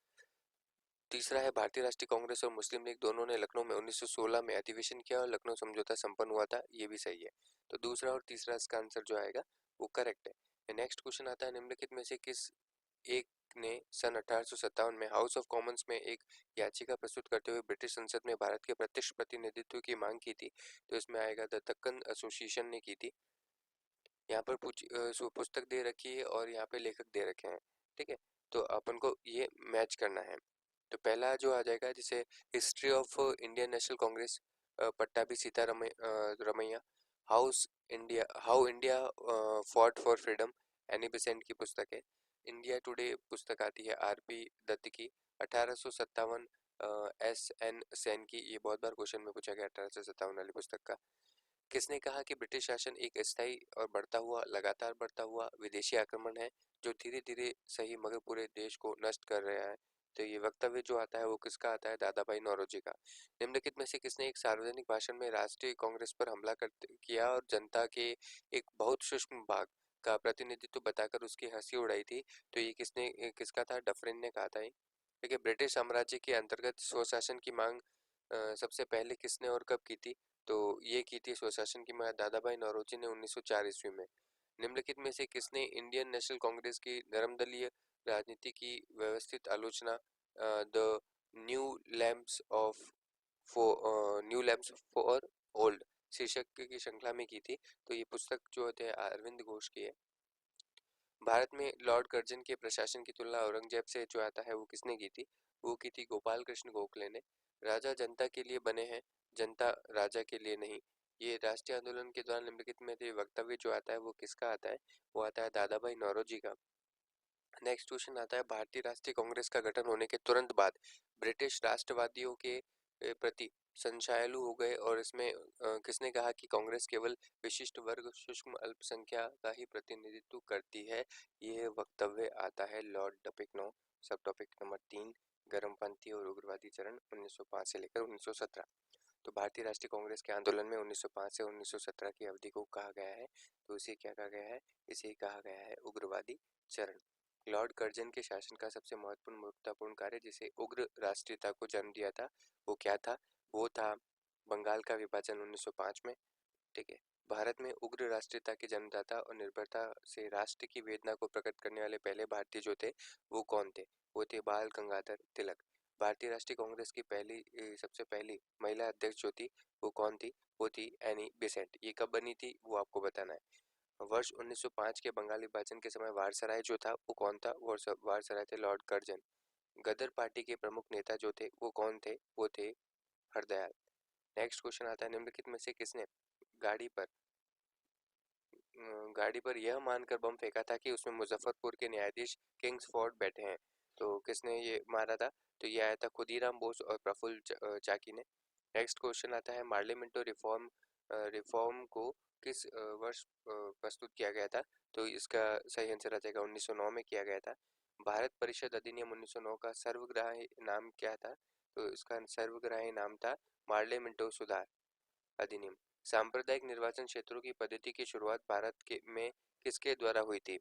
तीसरा है भारतीय राष्ट्रीय कांग्रेस और मुस्लिम लीग दोनों ने लखनऊ में 1916 में अधिवेशन किया और लखनऊ समझौता संपन्न हुआ था, ये भी सही है। तो दूसरा और तीसरा इसका आंसर जो आएगा वो करेक्ट है। नेक्स्ट क्वेश्चन आता है निम्नलिखित में से किस एक ने सन 1857 में हाउस ऑफ कॉमन्स में एक याचिका प्रस्तुत करते हुए ब्रिटिश संसद में भारत के प्रत्यक्ष प्रतिनिधित्व की मांग की थी? तो इसमें आएगा द दक्कन एसोसिएशन ने की थी। यहाँ पर पुस्तक दे रखी है और यहाँ पे लेखक दे रखे हैं, ठीक है, तो अपन को ये मैच करना है। तो पहला जो आ जाएगा जैसे history of Indian national congress, Pattabhi Ramaiah. How India fought for freedom, Annie Besant की पुस्तक है। इंडिया टुडे पुस्तक आती है RP दत्त की। 1857 SN सेन की, ये बहुत बार क्वेश्चन में पूछा गया 1857 वाली पुस्तक का। किसने कहा कि ब्रिटिश शासन एक अस्थायी और लगातार बढ़ता हुआ विदेशी आक्रमण है जो धीरे धीरे सही मगर पूरे देश को नष्ट कर रहा है? तो ये वक्तव्य जो आता है वो किसका आता है? दादा भाई नौरोजी का। निम्नलिखित में से किसने एक सार्वजनिक भाषण में राष्ट्रीय कांग्रेस पर हमला किया और जनता के एक बहुत सूक्ष्म भाग का प्रतिनिधित्व बताकर उसकी हंसी उड़ाई थी? तो ये किसका था? डफरिन ने कहा था। ठीक है, ब्रिटिश साम्राज्य के अंतर्गत स्वशासन की मांग सबसे पहले किसने और कब की थी? तो ये की थी स्वशासन की मांग दादा भाई नौरोजी ने 1904 ईस्वी में। निम्नलिखित में से किसने इंडियन नेशनल कांग्रेस की नरमदलीय राजनीति की व्यवस्थित आलोचना the new lamps of new lamps for old शीर्षक की श्रृंखला में की थी? तो ये पुस्तक जो थे अरविंद घोष की है। भारत में लॉर्ड कर्जन के प्रशासन की तुलना औरंगजेब से जो आता है वो किसने की थी? वो की थी गोपाल कृष्ण गोखले ने। राजा जनता के लिए बने हैं, जनता राजा के लिए नहीं। ये राष्ट्रीय आंदोलन के दौरान निम्नलिखित में से वक्तव्य जो आता है वो किसका आता है? वो आता है दादा भाई नौरोजी का। नेक्स्ट क्वेश्चन आता है भारतीय राष्ट्रीय कांग्रेस का गठन होने के तुरंत बाद ब्रिटिश राष्ट्रवादियों के प्रति संशयालु हो गए और इसमें किसने कहा कि कांग्रेस केवल विशिष्ट वर्ग सूक्ष्म अल्पसंख्या का ही प्रतिनिधित्व करती है? ये वक्तव्य आता है लॉर्ड डपिकनो। सब टॉपिक नंबर 3, गर्मपंथी और उग्रवादी चरण 1905 से लेकर 1917। तो भारतीय राष्ट्रीय कांग्रेस के आंदोलन में 1905 से 1917 की अवधि को कहा गया है, तो इसे क्या कहा गया है? इसे कहा गया है उग्रवादी चरण। लॉर्ड कर्जन के शासन का सबसे महत्वपूर्ण कार्य जिसे उग्र राष्ट्रीयता को जन्म दिया था वो क्या था? वो था बंगाल का विभाजन 1905 में। ठीक है, भारत में उग्र राष्ट्रीयता के जन्मदाता और निर्भरता से राष्ट्र की वेदना को प्रकट करने वाले पहले भारतीय जो थे वो कौन थे? वो थे बाल गंगाधर तिलक। भारतीय राष्ट्रीय कांग्रेस की सबसे पहली महिला अध्यक्ष जो थी वो कौन थी? वो थी एनी बेसेंट। ये कब बनी थी वो आपको बताना है। वर्ष 1905 के बंगाल विभाजन के समय वारसराय जो था वो कौन था? वारसराय थे लॉर्ड कर्जन। गदर पार्टी के प्रमुख नेता जो थे वो कौन थे? वो थे हरदयाल। नेक्स्ट क्वेश्चन आता है निम्नलिखित में से किसने गाड़ी पर गाड़ी पर यह मानकर बम फेंका था कि उसमें मुजफ्फरपुर के न्यायाधीश किंग्सफोर्ड बैठे हैं? तो किसने ये मारा था? तो ये आया था खुदीराम बोस और प्रफुल्ल चाकी ने। नेक्स्ट क्वेश्चन आता है पार्लियामेंटो रिफॉर्म को किस वर्ष प्रस्तुत किया गया था? तो इसका सही आंसर आ जाएगा 1909 में किया गया था। भारत परिषद अधिनियम 1909 का सर्वग्राही नाम क्या था? तो इसका सर्वग्राही नाम था पार्लियामेंटो सुधार अधिनियम। सांप्रदायिक निर्वाचन क्षेत्रों की पद्धति की शुरुआत भारत के में किसके द्वारा हुई थी?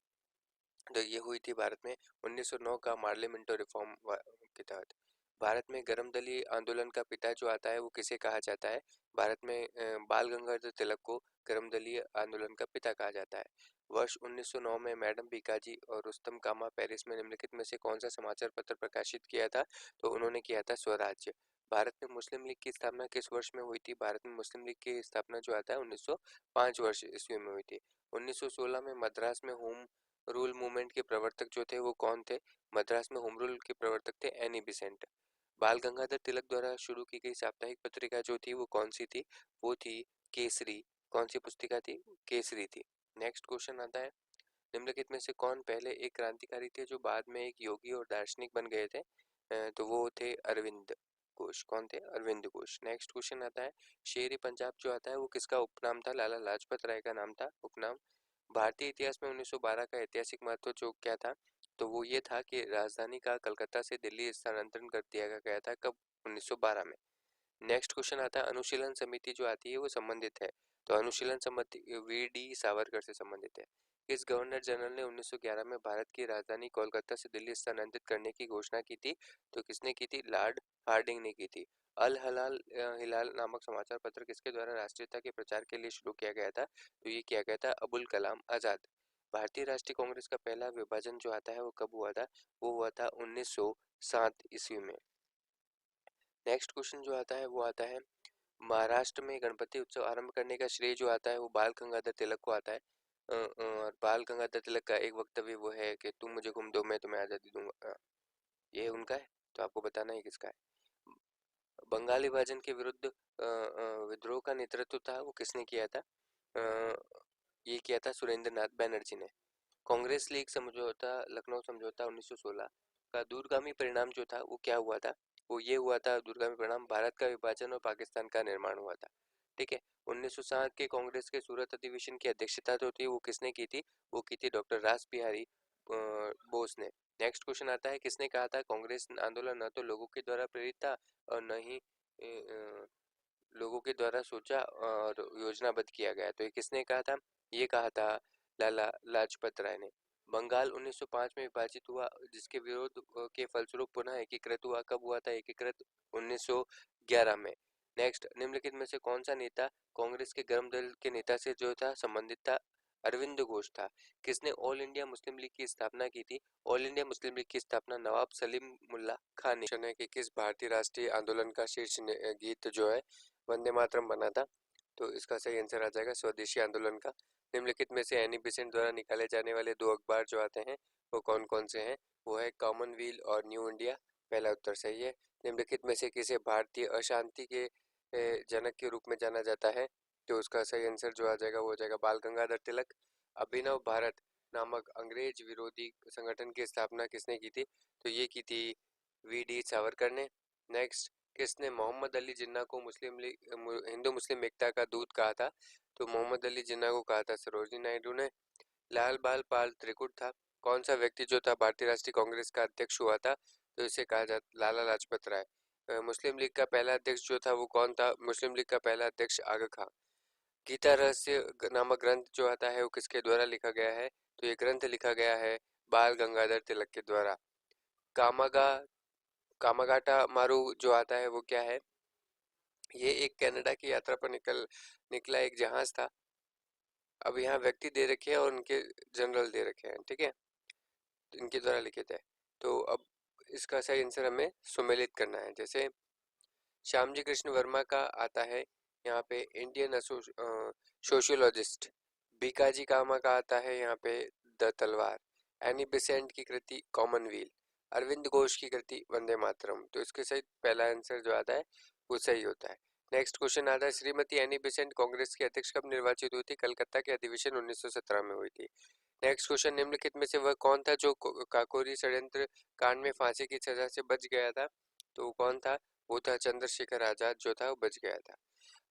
तो ये हुई थी भारत में 1909 का पार्लियामेंटो रिफॉर्म के तहत। भारत में गर्म दलीय आंदोलन का पिता जो आता है वो किसे कहा जाता है? भारत में बाल गंगाधर तिलक को गर्म दलीय आंदोलन का पिता कहा जाता है। वर्ष 1909 में मैडम भिकाजी और रुस्तम कामा पेरिस में निम्नलिखित में से कौन सा समाचार पत्र प्रकाशित किया था? तो उन्होंने किया था स्वराज्य। भारत में मुस्लिम लीग की स्थापना किस वर्ष में हुई थी? भारत में मुस्लिम लीग की स्थापना जो आता है 1905 वर्ष ईस्वी में हुई थी। 1916 में मद्रास में होम रूल मूवमेंट के प्रवर्तक जो थे वो कौन थे? मद्रास में होम रूल के प्रवर्तक थे एनी बिसेंट। बाल गंगाधर तिलक द्वारा शुरू की गई साप्ताहिक पत्रिका जो थी वो कौन सी थी? वो थी केसरी। कौन सी पुस्तिका थी? केसरी थी। नेक्स्ट क्वेश्चन आता है निम्नलिखित में से कौन पहले एक क्रांतिकारी थे जो बाद में एक योगी और दार्शनिक बन गए थे? तो वो थे अरविंद घोष। कौन थे? अरविंद घोष। नेक्स्ट क्वेश्चन आता है शेर ए पंजाब जो आता है वो किसका उपनाम था? लाला लाजपत राय का नाम था उपनाम। भारतीय इतिहास में 1912 का ऐतिहासिक महत्व जो क्या था? तो वो ये था कि राजधानी का कलकत्ता से दिल्ली स्थानांतरण कर दिया गया था। कब? 1912 में। नेक्स्ट क्वेश्चन आता है अनुशीलन समिति जो आती है वो संबंधित है। तो अनुशीलन समिति वी.डी. सावरकर से संबंधित है। किस गवर्नर जनरल ने 1911 में भारत की राजधानी कोलकाता से दिल्ली स्थानांतरित करने की घोषणा की थी? तो किसने की थी? लॉर्ड हार्डिंग ने की थी। अल हलाल हिलाल नामक समाचार पत्र किसके द्वारा राष्ट्रीयता के प्रचार के लिए शुरू किया गया था? तो ये किया गया था अबुल कलाम आजाद। भारतीय राष्ट्रीय कांग्रेस का पहला विभाजन जो आता है वो कब हुआ था? वो हुआ था 1907 ईस्वी में। नेक्स्ट क्वेश्चन जो आता है वो आता है महाराष्ट्र में गणपति उत्सव आरंभ करने का श्रेय जो आता है वो बाल गंगाधर तिलक को आता है। और बाल गंगाधर तिलक का एक वक्तव्य वो है कि तुम मुझे घूम दो मैं तुम्हें आज़ादी दूंगा। ये उनका है। तो आपको बताना है किसका है। बंगाल विभाजन के विरुद्ध विद्रोह का नेतृत्व था वो किसने किया था? ये किया था सुरेंद्र नाथ बैनर्जी ने। कांग्रेस लीग समझौता लखनऊ समझौता 1916 का दूरगामी परिणाम जो था वो क्या हुआ था? वो ये हुआ था दूरगामी परिणाम भारत का विभाजन और पाकिस्तान का निर्माण हुआ था। ठीक है। 1907 के कांग्रेस के सूरत अधिवेशन की अध्यक्षता जो थी वो किसने की थी? वो की थी डॉक्टर रास बिहारी बोस ने। नेक्स्ट क्वेश्चन आता है किसने कहा था कांग्रेस आंदोलन न तो लोगों के द्वारा प्रेरित था और न ही लोगों के द्वारा सोचा और योजनाबद्ध किया गया। तो ये किसने कहा था? ये कहा था लाला लाजपत राय ने। बंगाल 1905 में विभाजित हुआ जिसके विरोध के फलस्वरूप पुनः एकीकृत हुआ। कब हुआ था एकीकृत? 1911 में। नेक्स्ट निम्नलिखित में से कौन सा नेता कांग्रेस के गर्म दल के नेता से जो था संबंधित था? अरविंद घोष था। किसने ऑल इंडिया मुस्लिम लीग की स्थापना की थी? ऑल इंडिया मुस्लिम लीग की स्थापना नवाब सलीम मुल्ला खान ने है कि किस भारतीय राष्ट्रीय आंदोलन का शीर्ष गीत जो है वंदे मातरम बना था? तो इसका सही आंसर आ जाएगा स्वदेशी आंदोलन का। निम्नलिखित में से एनी बेसेंट द्वारा निकाले जाने वाले दो अखबार जो आते हैं वो कौन कौन से हैं? वो है कॉमनवेल्थ और न्यू इंडिया। पहला उत्तर सही है। निम्नलिखित में से किसे भारतीय अशांति के जनक के रूप में जाना जाता है? तो उसका सही आंसर जो आ जाएगा वो हो जाएगा बाल गंगाधर तिलक। अभिनव भारत नामक अंग्रेज विरोधी संगठन की स्थापना किसने की थी? तो ये की थी वी.डी. सावरकर ने। नेक्स्ट किसने मोहम्मद अली जिन्ना को मुस्लिम लीग हिंदू मुस्लिम एकता का दूत कहा था? तो मोहम्मद अली जिन्ना को कहा था सरोजिनी नायडू ने। लाल बाल पाल त्रिकुट था कौन सा व्यक्ति जो था भारतीय राष्ट्रीय कांग्रेस का अध्यक्ष हुआ था? तो इसे कहा जाता लाला लाजपत राय। मुस्लिम लीग का पहला अध्यक्ष जो था वो कौन था? मुस्लिम लीग का पहला अध्यक्ष आगा खां। गीता रहस्य नामक ग्रंथ जो आता है वो किसके द्वारा लिखा गया है? तो ये ग्रंथ लिखा गया है बाल गंगाधर तिलक के द्वारा। कामागा कामागाटा मारू जो आता है वो क्या है? ये एक कनाडा की यात्रा पर निकला एक जहाज था। अब यहाँ व्यक्ति दे रखे हैं और उनके जनरल दे रखे हैं। ठीक है। तो इनके द्वारा लिखित है। तो अब इसका सही आंसर हमें सुमेलित करना है। जैसे श्यामजी कृष्ण वर्मा का आता है यहाँ पे इंडियन सोशियोलॉजिस्ट। बीकाजी कामा का आता है यहाँ पे द तलवार। एनी बेसेंट की कृति कॉमनवेल्थ। अरविंद घोष की कृति वंदे मातरम। तो इसके सही पहला आंसर जो आता है वो सही होता है। नेक्स्ट क्वेश्चन आता है श्रीमती एनी बेसेंट कांग्रेस की अध्यक्ष कब निर्वाचित हुई थी? कलकत्ता के अधिवेशन 1917 में हुई थी। नेक्स्ट क्वेश्चन निम्नलिखित में से वह कौन था जो काकोरी षड्यंत्र कांड में फांसी की सजा से बच गया था? तो वो कौन था? वो था चंद्रशेखर आजाद, जो था वो बच गया था।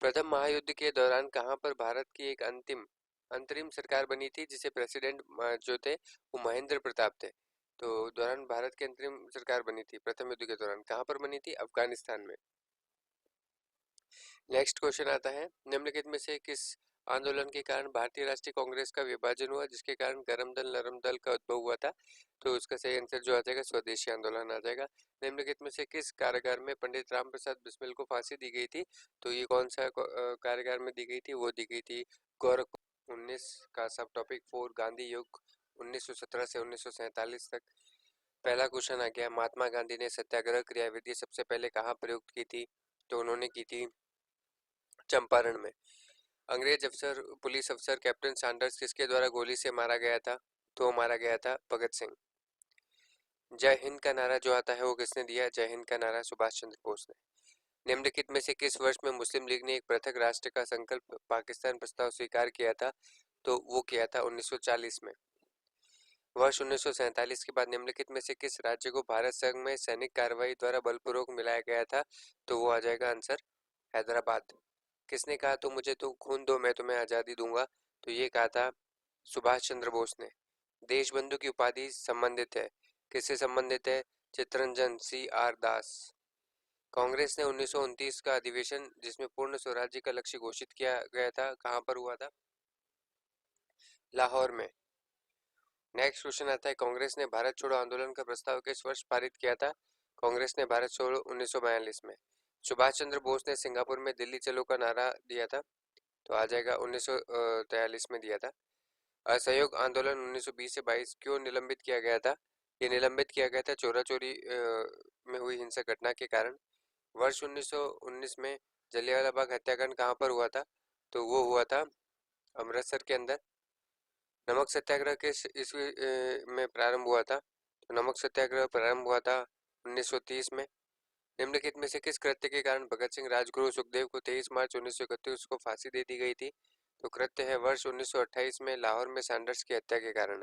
प्रथम महायुद्ध के दौरान कहाँ पर भारत की एक अंतरिम सरकार बनी थी, जिसे प्रेसिडेंट जो थे वो महेंद्र प्रताप थे। तो दौरान भारत की अंतरिम सरकार बनी थी प्रथम युद्ध के दौरान, कहाँ पर बनी थी? अफगानिस्तान में। नेक्स्ट क्वेश्चन आता है, निम्नलिखित में से किस आंदोलन के कारण भारतीय राष्ट्रीय कांग्रेस का विभाजन हुआ, जिसके कारण गरम दल नरम दल का उद्भव हुआ था? तो उसका सही आंसर जो आ जाएगा स्वदेशी आंदोलन आ जाएगा। निम्नलिखित में से किस कारागार में पंडित राम प्रसाद बिस्मिल को फांसी दी गई थी? तो ये कौन सा कारागार में दी गई थी? वो दी गई थी गोरखपुर। 19 का सब टॉपिक 4 गांधी युग 1917 से 1947 तक। पहला क्वेश्चन आ गया, महात्मा गांधी ने सत्याग्रह क्रियाविधि सबसे पहले कहाँ प्रयुक्त की थी? तो उन्होंने की थी चंपारण में। अंग्रेज अफसर पुलिस अफसर कैप्टन सैंडर्स किसके द्वारा गोली से मारा गया था? तो मारा गया था भगत सिंह। जय हिंद का नारा जो आता है वो किसने दिया? जय हिंद का नारा सुभाष चंद्र बोस ने। निम्नलिखित में से किस वर्ष में मुस्लिम लीग ने एक पृथक राष्ट्र का संकल्प पाकिस्तान प्रस्ताव स्वीकार किया था? तो वो किया था 1940 में। वर्ष 1947 के बाद निम्नलिखित में से किस राज्य को भारत संघ में सैनिक कार्रवाई द्वारा बलपूर्वक मिलाया गया था? तो वो आ जाएगा आंसर हैदराबाद। किसने कहा तो मुझे तो खून दो मैं तुम्हें आजादी दूंगा? तो ये कहा था सुभाष चंद्र बोस ने। देशबंधु की उपाधि संबंधित है, किससे संबंधित है? चित्तरंजन CR दास। कांग्रेस ने 1929 का अधिवेशन जिसमें पूर्ण स्वराज्य का लक्ष्य घोषित किया गया था, कहां पर हुआ था? लाहौर में। नेक्स्ट क्वेश्चन आता है, कांग्रेस ने भारत छोड़ो आंदोलन का प्रस्ताव किस वर्ष पारित किया था? कांग्रेस ने भारत छोड़ो 1942 में। सुभाष चंद्र बोस ने सिंगापुर में दिल्ली चलो का नारा दिया था, तो आ जाएगा 1943 में दिया था। असहयोग आंदोलन 1920 से 22 क्यों निलंबित किया गया था? ये निलंबित किया गया था चोरा चोरी में हुई हिंसक घटना के कारण। वर्ष 1919 में जलियांवाला बाग हत्याकांड कहाँ पर हुआ था? तो वो हुआ था अमृतसर के अंदर। नमक सत्याग्रह किस ईस्वी में प्रारंभ हुआ था? तो नमक सत्याग्रह प्रारंभ हुआ था 1930 में। निम्नलिखित में से किस कृत्य के कारण भगत सिंह राजगुरु सुखदेव को 23 मार्च 1931 को फांसी दे दी गई थी? तो कृत्य है वर्ष 1928 में लाहौर में सैंडर्स की हत्या के कारण।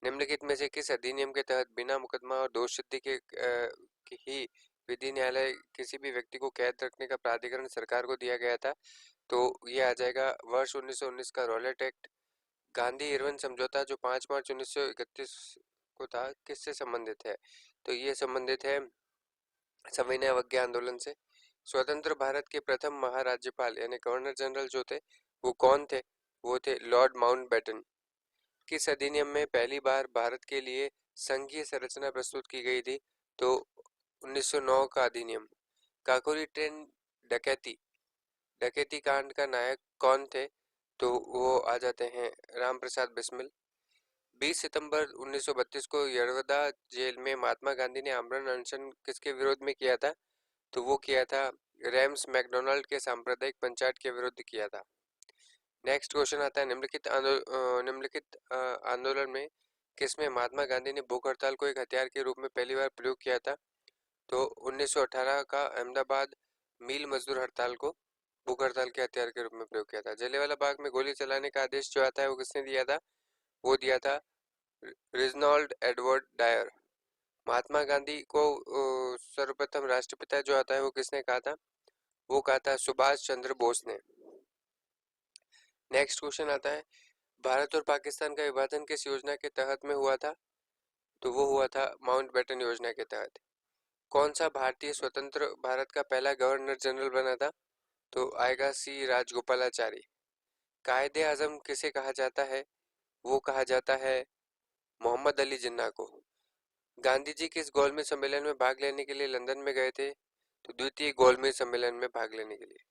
निम्नलिखित में से किस अधिनियम के तहत बिना मुकदमा और दोष सिद्धि के ही विधि न्यायालय किसी भी व्यक्ति को कैद रखने का प्राधिकरण सरकार को दिया गया था? तो ये आ जाएगा वर्ष 1919 का रॉलेट एक्ट। गांधी इरविन समझौता जो 5 मार्च 1931 को था, किससे संबंधित है? तो ये संबंधित है सविनय अवज्ञा आंदोलन से। स्वतंत्र भारत के प्रथम महाराज्यपाल यानी गवर्नर जनरल जो थे वो कौन थे? वो थे लॉर्ड माउंटबेटन। किस अधिनियम में पहली बार भारत के लिए संघीय संरचना प्रस्तुत की गई थी? तो 1909 का अधिनियम। काकोरी ट्रेन डकैती डकैती कांड का नायक कौन थे? तो वो आ जाते हैं राम प्रसाद बिस्मिल। 20 सितंबर 1932 को यरवदा जेल में महात्मा गांधी ने आमरण अनशन किसके विरोध में किया था? तो वो किया था रेम्स मैकडोनाल्ड के सांप्रदायिक पंचायत के विरुद्ध किया था। नेक्स्ट क्वेश्चन आता है, निम्नलिखित आंदोलन में किसमें महात्मा गांधी ने भूख हड़ताल को एक हथियार के रूप में पहली बार प्रयोग किया था? तो 1918 का अहमदाबाद मील मजदूर हड़ताल को भूख हड़ताल के हथियार के रूप में प्रयोग किया था। जलियांवाला बाग में गोली चलाने का आदेश जो आता है वो किसने दिया था? वो दिया था रिजनॉल्ड एडवर्ड डायर। महात्मा गांधी को सर्वप्रथम राष्ट्रपिता जो आता है वो किसने कहा था? वो कहा था सुभाष चंद्र बोस ने। नेक्स्ट क्वेश्चन आता है, भारत और पाकिस्तान का विभाजन किस योजना के तहत में हुआ था? तो वो हुआ था माउंटबेटन योजना के तहत। कौन सा भारतीय स्वतंत्र भारत का पहला गवर्नर जनरल बना था? तो आएगा C राजगोपालाचारी। कायदे आजम किसे कहा जाता है? वो कहा जाता है मोहम्मद अली जिन्ना को। गांधी जी किस गोलमेज सम्मेलन में भाग लेने के लिए लंदन में गए थे? तो द्वितीय गोलमेज सम्मेलन में भाग लेने के लिए।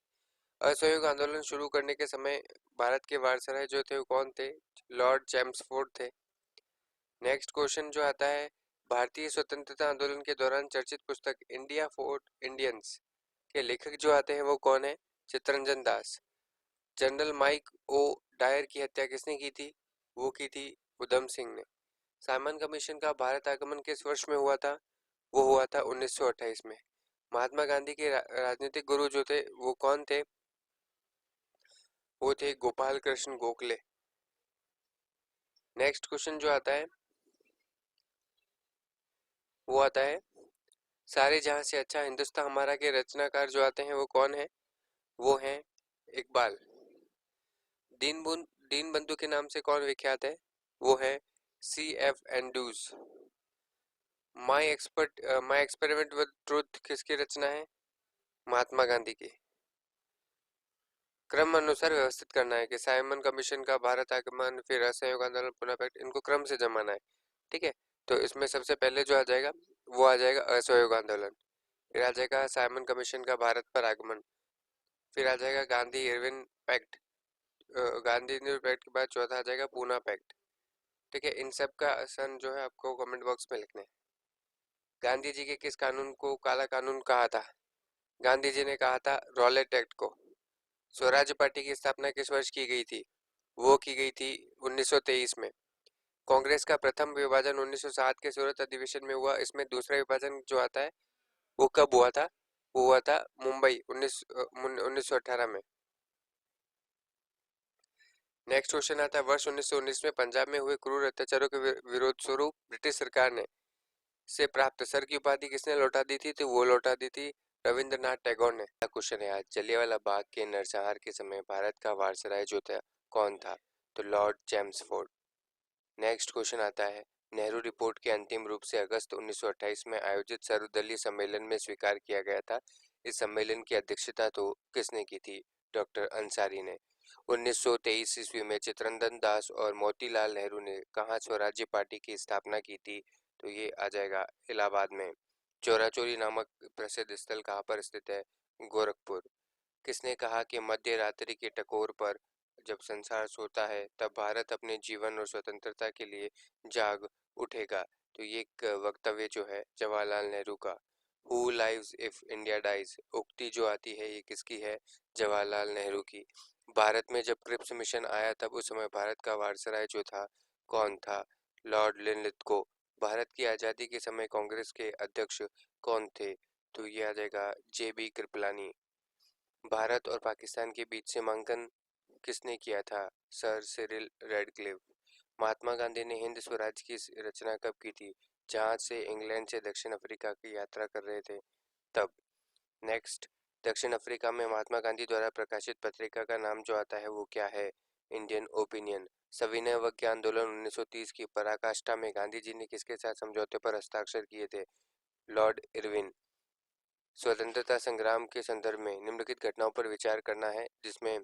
असहयोग आंदोलन शुरू करने के समय भारत के वायसराय जो थे वो कौन थे? लॉर्ड चैम्सफोर्ड थे। नेक्स्ट क्वेश्चन जो आता है, भारतीय स्वतंत्रता आंदोलन के दौरान चर्चित पुस्तक इंडिया फॉर इंडियंस के लेखक जो आते हैं वो कौन है? Chittaranjan Das. General mic O Dyer की हत्या किसने की थी? वो की थी उधम सिंह ने। साइमन कमीशन का भारत आगमन किस वर्ष में हुआ था? वो हुआ था 1928 में। महात्मा गांधी के राजनीतिक गुरु जो थे वो कौन थे? वो थे गोपाल कृष्ण गोखले। नेक्स्ट क्वेश्चन जो आता है वो आता है सारे जहां से अच्छा हिंदुस्तान हमारा के रचनाकार जो आते हैं वो कौन है? वो हैं इकबाल। दीन बंधु के नाम से कौन विख्यात है? वो है C F Andrews. My experiment with truth किसकी रचना है? महात्मा गांधी की। क्रम अनुसार व्यवस्थित करना है कि साइमन कमीशन का भारत आगमन, फिर असहयोग आंदोलन, पुनः पैक्ट, इनको क्रम से जमाना है। ठीक है, तो इसमें सबसे पहले जो आ जाएगा वो आ जाएगा असहयोग आंदोलन, फिर आ जाएगा साइमन कमीशन का भारत पर आगमन, फिर आ जाएगा Gandhi Irwin pact, Gandhi Irwin pact के बाद चौथा आ जाएगा पूना पैक्ट। ठीक है, इन सब का सन जो है आपको कमेंट बॉक्स में लिखना है। गांधी जी के किस कानून को काला कानून कहा था? गांधी जी ने कहा था रॉलेट एक्ट को। स्वराज पार्टी की स्थापना किस वर्ष की गई थी? वो की गई थी 1923 में। कांग्रेस का प्रथम विभाजन 1907 के सूरत अधिवेशन में हुआ। इसमें दूसरा विभाजन जो आता है वो कब हुआ था? वो हुआ था मुंबई 1918 में। नेक्स्ट क्वेश्चन आता है, वर्ष 1919 में पंजाब में हुए क्रूर अत्याचारों के विरोध स्वरूप ब्रिटिश सरकार ने से प्राप्त सर की उपाधि किसने लौटा दी थी? तो वो लौटा दी थी रविंद्रनाथ टैगोर ने। क्वेश्चन है आज, जलियांवाला बाग के नरसंहार के समय भारत का वायसराय जो था कौन था? तो लॉर्ड चैम्सफोर्ड। नेक्स्ट क्वेश्चन आता है, नेहरू रिपोर्ट के अंतिम रूप से अगस्त 1928 में आयोजित सर्वदलीय सम्मेलन में स्वीकार किया गया था। इस सम्मेलन की अध्यक्षता तो किसने की थी? डॉक्टर अंसारी ने। 1923 ईस्वी में चित्तरंजन दास और मोतीलाल नेहरू ने कहाँ स्वराज्य पार्टी की स्थापना की थी? तो ये आ जाएगा इलाहाबाद में। चोराचोरी नामक प्रसिद्ध स्थल कहाँ पर स्थित है? गोरखपुर। किसने कहा कि मध्य रात्रि के टकोर पर जब संसार सोता है तब भारत अपने जीवन और स्वतंत्रता के लिए जाग उठेगा? तो ये एक वक्तव्य जो है जवाहरलाल नेहरू का। Who lives if India dies उक्ति जो आती है ये किसकी है? जवाहरलाल नेहरू की। भारत में जब क्रिप्स मिशन आया तब उस समय भारत का वायसराय जो था कौन था? लॉर्ड लिनलिथ। भारत की आज़ादी के समय कांग्रेस के अध्यक्ष कौन थे? तो ये आ जाएगा जेबी कृपलानी। भारत और पाकिस्तान के बीच सीमांकन किसने किया था? Sir Cyril Radcliffe. Mahatma Gandhi ने हिंद स्वराज की रचना कब की थी? जहाज से इंग्लैंड से दक्षिण अफ्रीका की यात्रा कर रहे थे तब। नेक्स्ट, दक्षिण अफ्रीका में महात्मा गांधी द्वारा प्रकाशित पत्रिका का नाम जो आता है वो क्या है? Indian opinion. सविनय अवज्ञा आंदोलन 1930 की पराकाष्ठा में गांधी जी ने किसके साथ समझौते पर हस्ताक्षर किए थे? Lord Irwin. स्वतंत्रता संग्राम के संदर्भ में निम्नलिखित घटनाओं पर विचार करना है, जिसमें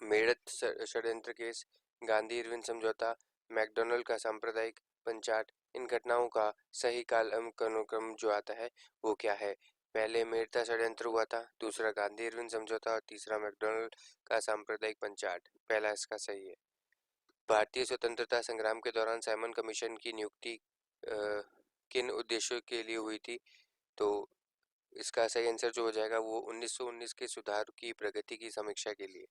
मेरठ षड्यंत्र केस, गांधी इरविन समझौता, मैकडॉनल्ड का सांप्रदायिक पंचाट, इन घटनाओं का सही काल अनुक्रम जो आता है वो क्या है? पहले मेरठ षड्यंत्र हुआ था, दूसरा गांधी इरविन समझौता और तीसरा मैकडॉनल्ड का सांप्रदायिक पंचाट। पहला इसका सही है। भारतीय स्वतंत्रता संग्राम के दौरान साइमन कमीशन की नियुक्ति किन उद्देश्यों के लिए हुई थी? तो इसका सही आंसर जो हो जाएगा वो 1919 के सुधार की प्रगति की समीक्षा के लिए।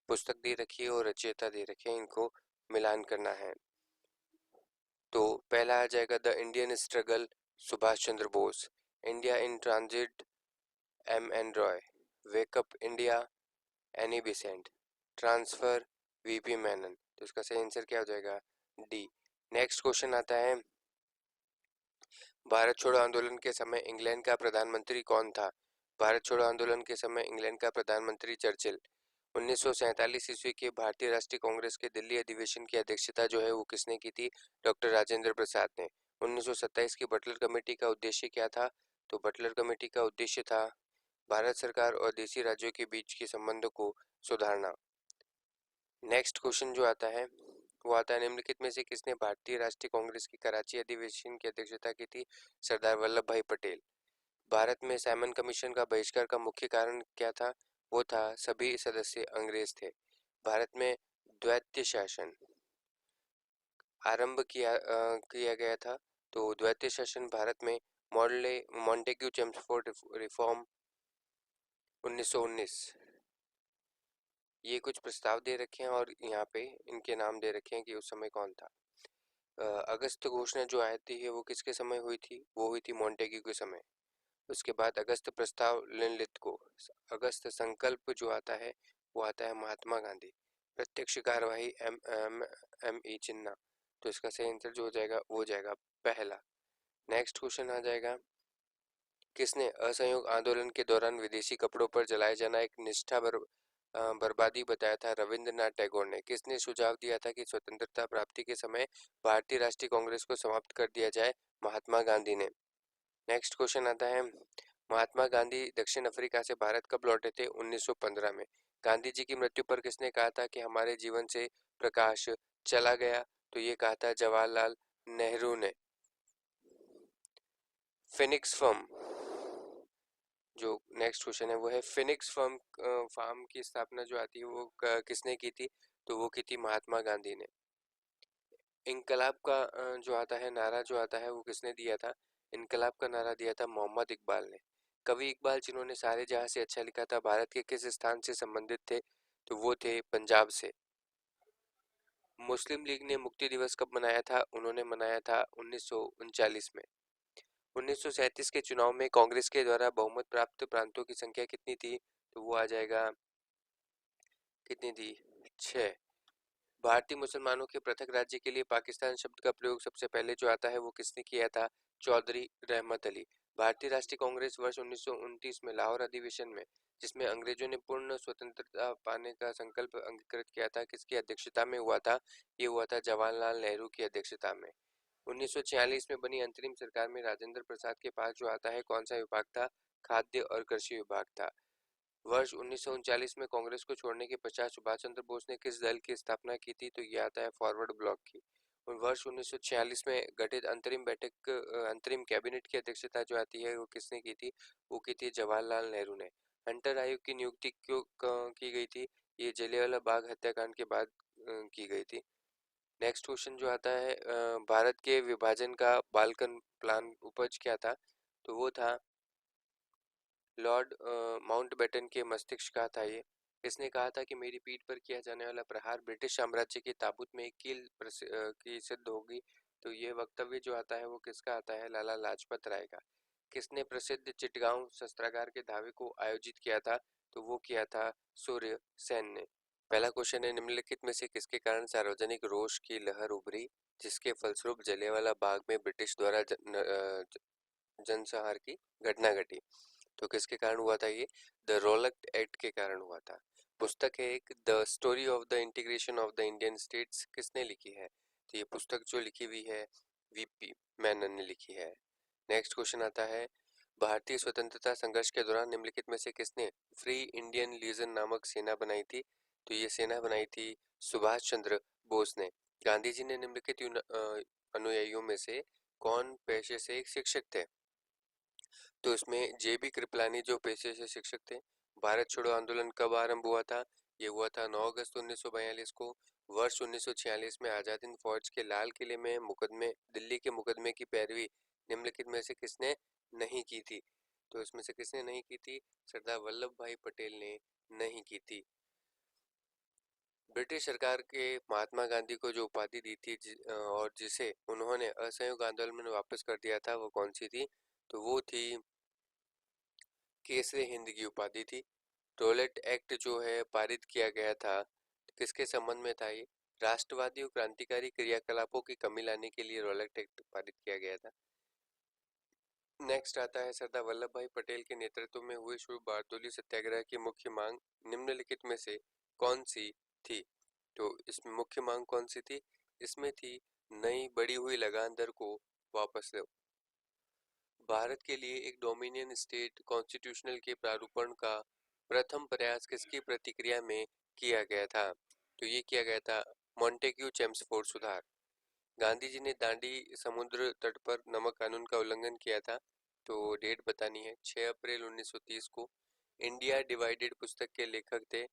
पुस्तक दे रखी है और रचयिता दे रखे हैं, इनको मिलान करना है। तो पहला आ जाएगा the Indian struggle, Subhas Chandra Bose. India in transit, M N Roy. Wake up India, Annie Besant. Transfer, V P Menon. तो इसका सही आंसर क्या हो जाएगा? डी। नेक्स्ट क्वेश्चन आता है, भारत छोड़ो आंदोलन के समय इंग्लैंड का प्रधानमंत्री कौन था? भारत छोड़ो आंदोलन के समय इंग्लैंड का प्रधानमंत्री चर्चिल। 1947 ईस्वी के भारतीय राष्ट्रीय कांग्रेस के दिल्ली अधिवेशन की अध्यक्षता जो है वो किसने की थी? डॉक्टर राजेंद्र प्रसाद ने। 1927 की बटलर कमेटी का उद्देश्य क्या था? तो बटलर कमेटी का उद्देश्य था भारत सरकार और देशी राज्यों के बीच के संबंधों को सुधारना। नेक्स्ट क्वेश्चन जो आता है वो आता है, निम्नलिखित में से किसने भारतीय राष्ट्रीय कांग्रेस की कराची अधिवेशन की अध्यक्षता की थी? सरदार वल्लभ भाई पटेल। भारत में साइमन कमीशन का बहिष्कार का मुख्य कारण क्या था? वो था सभी सदस्य अंग्रेज थे। भारत में द्वैत शासन आरंभ किया गया था। तो द्वैत शासन भारत में मॉडले मॉन्टेग्यू चेम्सफोर्ड रिफॉर्म 1919। ये कुछ प्रस्ताव दे रखे हैं और यहाँ पे इनके नाम दे रखे हैं कि उस समय कौन था। अगस्त घोषणा जो आई थी वो किसके समय हुई थी? वो हुई थी मॉन्टेग्यू के समय। उसके बाद अगस्त प्रस्ताव लिनलिथ को। अगस्त संकल्प जो आता है वो आता है महात्मा गांधी। प्रत्यक्ष कार्यवाही एम एम एम ई चिन्ना। तो इसका सही आंसर जो हो जाएगा वो हो जाएगा पहला। नेक्स्ट क्वेश्चन आ जाएगा, किसने असहयोग आंदोलन के दौरान विदेशी कपड़ों पर जलाए जाना एक बर्बादी बताया था? रविंद्रनाथ टैगोर ने। किसने सुझाव दिया था कि स्वतंत्रता प्राप्ति के समय भारतीय राष्ट्रीय कांग्रेस को समाप्त कर दिया जाए? महात्मा गांधी ने। नेक्स्ट क्वेश्चन आता है, महात्मा गांधी दक्षिण अफ्रीका से भारत कब लौटे थे? 1915 में। गांधी जी की मृत्यु पर किसने कहा था कि हमारे जीवन से प्रकाश चला गया? तो ये कहा था जवाहरलाल नेहरू ने। फिनिक्स फर्म, जो नेक्स्ट क्वेश्चन है वो है फिनिक्स फार्म की स्थापना जो आती है वो किसने की थी? तो वो की थी महात्मा गांधी ने। इनकलाब का जो आता है नारा जो आता है वो किसने दिया था? इनकलाब का नारा दिया था मोहम्मद इकबाल ने। कवि इकबाल जिन्होंने सारे जहां से अच्छा लिखा था भारत के किस स्थान से संबंधित थे? तो वो थे पंजाब से। मुस्लिम लीग ने मुक्ति दिवस कब मनाया था? उन्होंने मनाया था 1939 में। 1937 के चुनाव में कांग्रेस के द्वारा बहुमत प्राप्त प्रांतों की संख्या कितनी थी? तो वो आ जाएगा, कितनी थी? 6। भारतीय मुसलमानों के पृथक राज्य के लिए पाकिस्तान शब्द का प्रयोग सबसे पहले जो आता है वो किसने किया था? चौधरी रहमत अली। भारतीय राष्ट्रीय कांग्रेस वर्ष 1929 में लाहौर अधिवेशन में, जिसमें अंग्रेजों ने पूर्ण स्वतंत्रता पाने का संकल्प अंगीकृत किया था, किसकी अध्यक्षता में हुआ था? ये हुआ था जवाहरलाल नेहरू की अध्यक्षता में। 1946 में बनी अंतरिम सरकार में राजेंद्र प्रसाद के पास जो आता है कौन सा विभाग था? खाद्य और कृषि विभाग था। वर्ष 1939 में कांग्रेस को छोड़ने के पश्चात सुभाष चंद्र बोस ने किस दल की स्थापना की थी? तो ये आता है फॉरवर्ड ब्लॉक की। और वर्ष 1946 में गठित अंतरिम कैबिनेट की अध्यक्षता जो आती है वो किसने की थी? वो की थी जवाहरलाल नेहरू ने। हंटर आयोग की नियुक्ति क्यों की गई थी? ये जलियांवाला बाग हत्याकांड के बाद की गई थी। नेक्स्ट क्वेश्चन जो आता है, भारत के विभाजन का बाल्कन प्लान उपज क्या था? तो वो था लॉर्ड माउंटबेटन के मस्तिष्क का था ये। इसने कहा था कि मेरी पीठ पर किया जाने वाला प्रहार ब्रिटिश साम्राज्य के ताबूत में एक कील की सिद्ध होगी। तो ये वक्तव्य जो आता है वो किसका आता है? लाला लाजपत राय का। किसने प्रसिद्ध चिटगांव शस्त्रागार के धावे को आयोजित किया था? तो वो किया था सूर्य सेन ने। पहला क्वेश्चन है, निम्नलिखित में से किसके कारण सार्वजनिक रोष की लहर उभरी, जिसके फलस्वरूप जलियांवाला बाग में ब्रिटिश द्वारा जनसंहार की घटना घटी? तो किसके कारण हुआ था ये? द रोलक एक्ट के कारण हुआ था। पुस्तक है एक, the story of the integration of the Indian states, किसने लिखी है? तो ये पुस्तक जो लिखी हुई है वीपी मेनन ने लिखी है। नेक्स्ट क्वेश्चन आता है, भारतीय स्वतंत्रता संघर्ष के दौरान निम्नलिखित में से किसने फ्री इंडियन लीजन नामक सेना बनाई थी? तो ये सेना बनाई थी सुभाष चंद्र बोस ने। गांधी जी ने निम्नलिखित अनुयायियों में से कौन पेशे से एक शिक्षक थे? तो इसमें जेबी कृपलानी जो पेशे से शिक्षक थे। भारत छोड़ो आंदोलन कब आरंभ हुआ था? ये हुआ था 9 अगस्त 1942 को। वर्ष 1946 में आजाद हिंद फौज के लाल किले में दिल्ली के मुकदमे की पैरवी निम्नलिखित में से किसने नहीं की थी? तो इसमें से किसने नहीं की थी? सरदार वल्लभ भाई पटेल ने नहीं की थी। ब्रिटिश सरकार के महात्मा गांधी को जो उपाधि दी थी और जिसे उन्होंने असहयोग आंदोलन में वापस कर दिया था वो कौन सी थी? तो वो थी केसरे हिंद की उपाधि थी। रोलेट एक्ट जो है पारित किया गया था, किसके संबंध में था ये? राष्ट्रवादी और क्रांतिकारी क्रियाकलापों की कमी लाने के लिए रोलेट एक्ट पारित किया गया था। नेक्स्ट आता है, सरदार वल्लभ भाई पटेल के नेतृत्व में हुए शुरू बारडोली सत्याग्रह की मुख्य मांग निम्नलिखित में से कौन सी थी? तो इसमें मुख्य मांग कौन सी थी? इसमें थी नई बढ़ी हुई लगान दर को वापस लो। भारत के लिए एक डोमिनियन स्टेट कॉन्स्टिट्यूशनल के प्रारूपण का प्रथम प्रयास किसकी प्रतिक्रिया में किया गया था? तो ये किया गया था मॉन्टेग्यू चेम्सफोर्ड सुधार। गांधी जी ने दांडी समुद्र तट पर नमक कानून का उल्लंघन किया था। तो डेट बतानी है, 6 अप्रैल 1930 को। इंडिया डिवाइडेड पुस्तक के लेखक थे,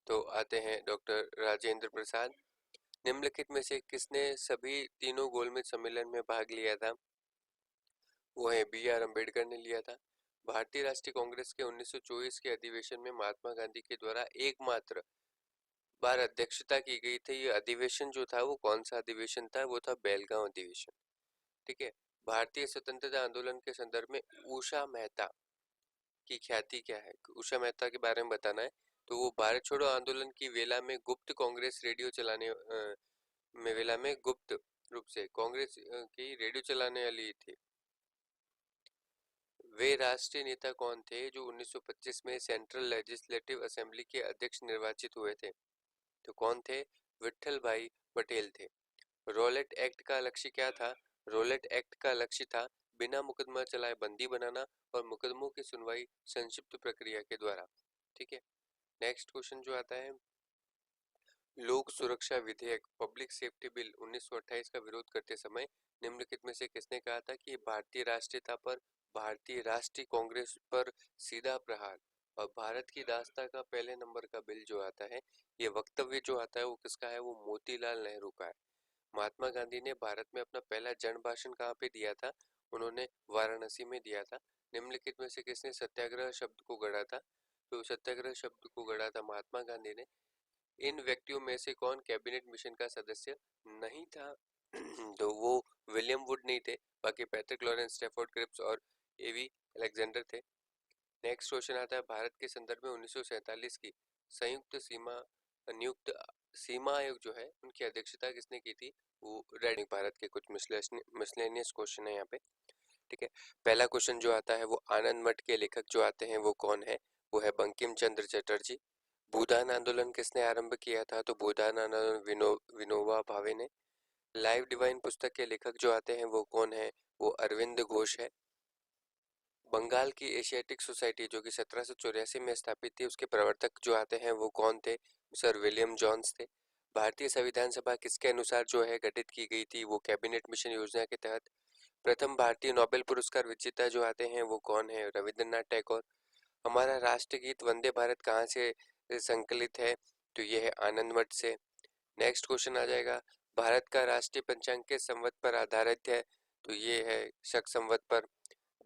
तो आते हैं डॉक्टर राजेंद्र प्रसाद। निम्नलिखित में से किसने सभी तीनों गोलमेज सम्मेलन में भाग लिया था? वो है बी.आर. अम्बेडकर ने लिया था। भारतीय राष्ट्रीय कांग्रेस के 1924 के अधिवेशन में महात्मा गांधी के द्वारा एकमात्र बार अध्यक्षता की गई थी। ये अधिवेशन जो था वो कौन सा अधिवेशन था? वो था बेलगांव अधिवेशन। ठीक है। भारतीय स्वतंत्रता आंदोलन के संदर्भ में उषा मेहता की ख्याति क्या है? उषा मेहता के बारे में बताना है। तो वो भारत छोड़ो आंदोलन की वेला में गुप्त कांग्रेस रेडियो चलाने में वेला में गुप्त रूप से कांग्रेस की रेडियो चलाने वाली थी। वे राष्ट्रीय नेता कौन थे जो 1925 में सेंट्रल लेजिस्लेटिव असेंबली के अध्यक्ष निर्वाचित हुए थे? तो कौन थे? विट्ठल भाई पटेल थे। रोलेट एक्ट का लक्ष्य क्या था? रोलेट एक्ट का लक्ष्य था बिना मुकदमा चलाए बंदी बनाना और मुकदमों की सुनवाई संक्षिप्त प्रक्रिया के द्वारा। ठीक है। नेक्स्ट क्वेश्चन जो आता है, लोक सुरक्षा विधेयक पब्लिक सेफ्टी बिल 1928 का विरोध करते समय निम्नलिखित में से किसने कहा था कि भारतीय राष्ट्रीयता पर, भारतीय राष्ट्रीय कांग्रेस पर सीधा प्रहार और भारत की दास्ता का पहले नंबर का बिल जो आता है, ये वक्तव्य जो आता है वो किसका है? वो मोतीलाल नेहरू का है। महात्मा गांधी ने भारत में अपना पहला जन भाषण कहाँ पे दिया था? उन्होंने वाराणसी में दिया था। निम्नलिखित में से किसने सत्याग्रह शब्द को गढ़ा था? तो सत्याग्रह शब्द को गढ़ा था महात्मा गांधी ने। इन व्यक्तियों में से कौन कैबिनेट मिशन का सदस्य नहीं था? तो वो विलियम वुड नहीं थे, बाकी पैट्रिक लॉरेंस, स्टैफोर्ड क्रिप्स और एवी अलेक्जेंडर थे। नेक्स्ट क्वेश्चन आता है, भारत के संदर्भ में 1947 की संयुक्त सीमा नियुक्त सीमा आयोग जो है उनकी अध्यक्षता किसने की थी? वो रेडिंग। भारत के कुछ मिसलेनियस क्वेश्चन है यहाँ पे। ठीक है। पहला क्वेश्चन जो आता है वो आनंद मठ के लेखक जो आते हैं वो कौन है? वो है बंकिम चंद्र चटर्जी। भूदान आंदोलन किसने आरंभ किया था? तो भूदान आंदोलन विनोबा भावे ने। लाइव डिवाइन पुस्तक के लेखक जो आते हैं वो कौन है? वो अरविंद घोष है। बंगाल की एशियाटिक सोसाइटी जो कि 1784 में स्थापित थी, उसके प्रवर्तक जो आते हैं वो कौन थे? सर विलियम जॉन्स थे। भारतीय संविधान सभा किसके अनुसार जो है गठित की गई थी? वो कैबिनेट मिशन योजना के तहत। प्रथम भारतीय नोबेल पुरस्कार विजेता जो आते हैं वो कौन है? रविंद्रनाथ टैगोर। हमारा राष्ट्रगीत वंदे भारत कहाँ से संकलित है? तो ये है आनंद मठ से। नेक्स्ट क्वेश्चन आ जाएगा, भारत का राष्ट्रीय पंचांग किस संवत पर आधारित है? तो ये है शक संवत पर।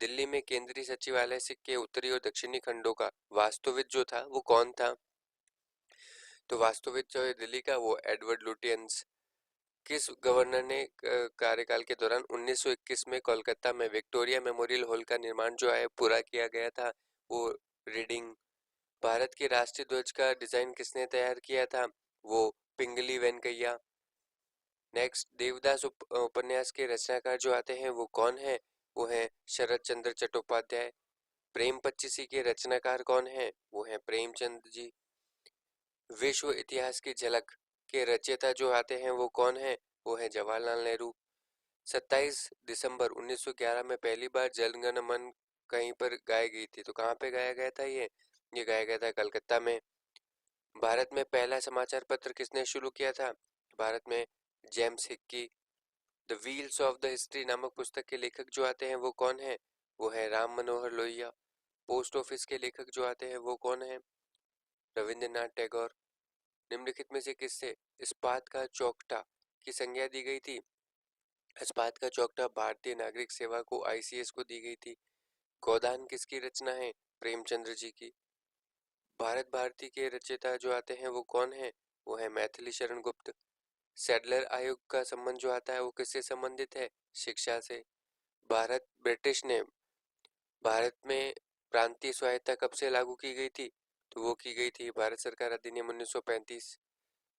दिल्ली में केंद्रीय सचिवालय से के उत्तरी और दक्षिणी खंडों का वास्तुविद जो था वो कौन था? तो वास्तुविद जो है दिल्ली का वो एडवर्ड लुटियंस। किस गवर्नर ने कार्यकाल के दौरान 1921 में कोलकाता में विक्टोरिया मेमोरियल हॉल का निर्माण जो है पूरा किया गया था? वो रीडिंग। भारत के राष्ट्रीय ध्वज का डिजाइन किसने तैयार किया था? वो पिंगली वेंकैया। नेक्स्ट, देवदास उपन्यास के रचनाकार जो आते हैं वो कौन है? वो है शरत चंद्र चट्टोपाध्याय। प्रेम पच्चीसी के रचनाकार कौन है? वो है प्रेमचंद जी। विश्व इतिहास की झलक के रचयिता जो आते हैं वो कौन है? वो है जवाहरलाल नेहरू। 27 दिसंबर 1911 में पहली बार जन गण मन कहीं पर गाई गई थी, तो कहाँ पे गाया गया था? ये गाया गया था कलकत्ता में। भारत में पहला समाचार पत्र किसने शुरू किया था? भारत में James Hickey. The wheels of the history नामक पुस्तक के लेखक जो आते हैं वो कौन है? वो है राम मनोहर लोहिया। पोस्ट ऑफिस के लेखक जो आते हैं वो कौन है? रविंद्रनाथ टैगोर। निम्नलिखित में से किससे इस्पात का चौकटा की संज्ञा दी गई थी? इस्पात का चौकटा भारतीय नागरिक सेवा को आईसीएस को दी गई थी। गोदान किसकी रचना है? प्रेमचंद्र जी की। भारत भारती के रचयिता जो आते हैं वो कौन है? वो है मैथिली शरण गुप्त। सैडलर आयोग का संबंध जो आता है वो किससे संबंधित है? शिक्षा से। भारत ब्रिटिश ने भारत में प्रांतीय स्वायत्ता कब से लागू की गई थी? तो वो की गई थी भारत सरकार अधिनियम 1935।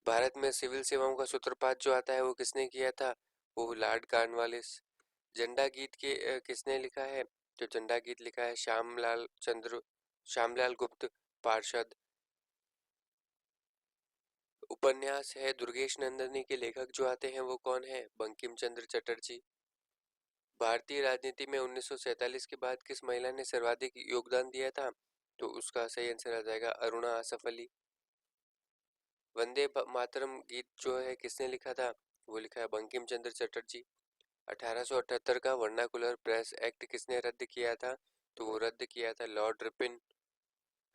भारत में सिविल सेवाओं का सूत्रपात जो आता है वो किसने किया था? वो लॉर्ड कॉर्नवालिस। झंडा गीत के किसने लिखा है? जो झंडा गीत लिखा है श्यामलाल गुप्त पार्षद। उपन्यास है दुर्गेश नंदनी के लेखक जो आते हैं वो कौन है? बंकिम चंद्र चटर्जी। भारतीय राजनीति में 1947 के बाद किस महिला ने सर्वाधिक योगदान दिया था? तो उसका सही आंसर आ जाएगा अरुणा आसफ अली। वंदे मातरम गीत जो है किसने लिखा था? वो लिखा है बंकिम चंद्र चटर्जी। 1878 का वर्नाकुलर प्रेस एक्ट किसने रद्द किया था? तो वो रद्द किया था लॉर्ड रिपन।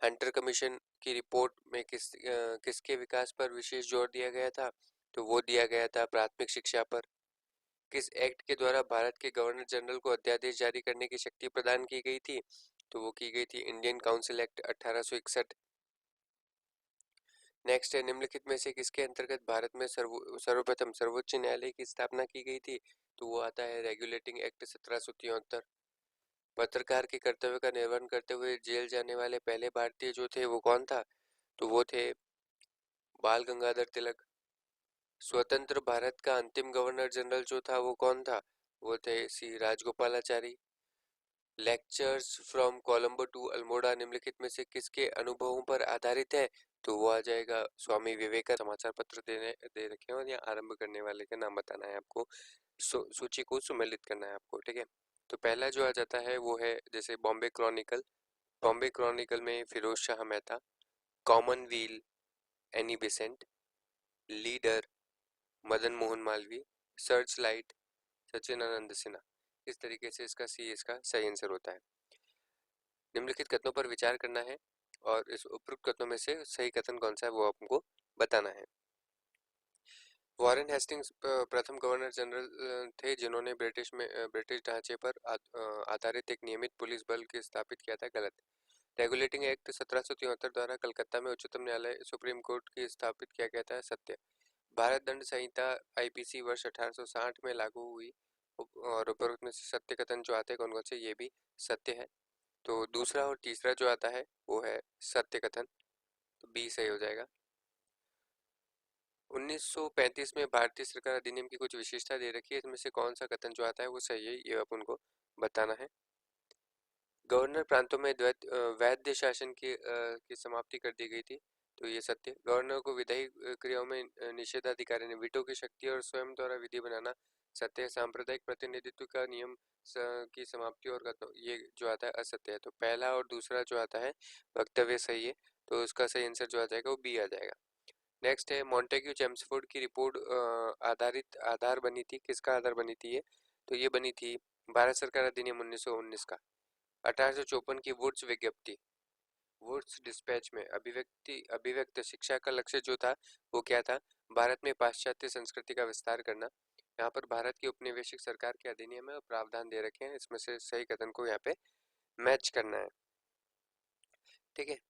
हंटर कमीशन की रिपोर्ट में किसके विकास पर विशेष जोर दिया गया था? तो वो दिया गया था प्राथमिक शिक्षा पर। किस एक्ट के द्वारा भारत के गवर्नर जनरल को अध्यादेश जारी करने की शक्ति प्रदान की गई थी? तो वो की गई थी इंडियन काउंसिल एक्ट 1861। नेक्स्ट है, निम्नलिखित में से किसके अंतर्गत भारत में सर्वप्रथम सर्वोच्च न्यायालय की स्थापना की गई थी? तो वो आता है रेगुलेटिंग एक्ट 1773। पत्रकार के कर्तव्य का निर्वहन करते हुए जेल जाने वाले पहले भारतीय जो थे वो कौन था? तो वो थे बाल गंगाधर तिलक। स्वतंत्र भारत का अंतिम गवर्नर जनरल जो था वो कौन था? वो थे C Rajagopalachari. Lectures from Colombo to Almora निम्नलिखित में से किसके अनुभवों पर आधारित है? तो वो आ जाएगा स्वामी विवेकानंद। समाचार पत्र दे रखे हैं और यहाँ आरंभ करने वाले का नाम बताना है आपको, सूची को सुमेलित करना है आपको, ठीक है। तो पहला जो आ जाता है वो है जैसे बॉम्बे क्रॉनिकल। बॉम्बे क्रॉनिकल में Firoz Shah Mehta, commonweal Annie Besant, leader Madan Mohan Malaviya, searchlight Sachchidananda Sinha. इस तरीके से इसका सही आंसर होता है। निम्नलिखित कथनों पर विचार करना है और इस उपरोक्त कथनों में से सही कथन कौन सा है वो आपको बताना है। वॉरेन हेस्टिंग्स प्रथम गवर्नर जनरल थे जिन्होंने ब्रिटिश ढांचे पर आधारित एक नियमित पुलिस बल के स्थापित किया था। गलत। रेगुलेटिंग एक्ट 1773 द्वारा कलकत्ता में उच्चतम न्यायालय सुप्रीम कोर्ट की स्थापित किया गया था। सत्य। भारत दंड संहिता आईपीसी वर्ष 1860 में लागू हुई और उपरोक्त में से सत्य कथन जो आते हैं कौन कौन से, ये भी सत्य है। तो दूसरा और तीसरा जो आता है वो है सत्य कथन, तो बी सही हो जाएगा। 1935 में भारतीय सरकार अधिनियम की कुछ विशेषता दे रखी है, इसमें से कौन सा कथन जो आता है वो सही है, ये आप उनको बताना है। गवर्नर प्रांतों में वैध शासन की समाप्ति कर दी गई थी, तो ये सत्य। गवर्नर को विधायी क्रियाओं में निषेधाधिकारी ने वीटो की शक्ति और स्वयं द्वारा विधि बनाना, सत्य। सांप्रदायिक प्रतिनिधित्व का नियम की समाप्ति और ये जो आता है असत्य है। तो पहला और दूसरा जो आता है वक्तव्य सही है, तो उसका सही आंसर जो आ जाएगा वो बी आ जाएगा। नेक्स्ट है मॉन्टेग्यू चेम्सफोर्ड की रिपोर्ट आधार बनी थी, किसका आधार बनी थी ये? तो ये बनी थी भारत सरकार अधिनियम 1919 का। 1854 की वुड्स विज्ञप्ति, वुड्स डिस्पैच में अभिव्यक्त शिक्षा का लक्ष्य जो था वो क्या था? भारत में पाश्चात्य संस्कृति का विस्तार करना। यहाँ पर भारत की उपनिवेशिक सरकार के अधिनियम में प्रावधान दे रखे हैं, इसमें से सही कथन को यहाँ पे मैच करना है, ठीक है।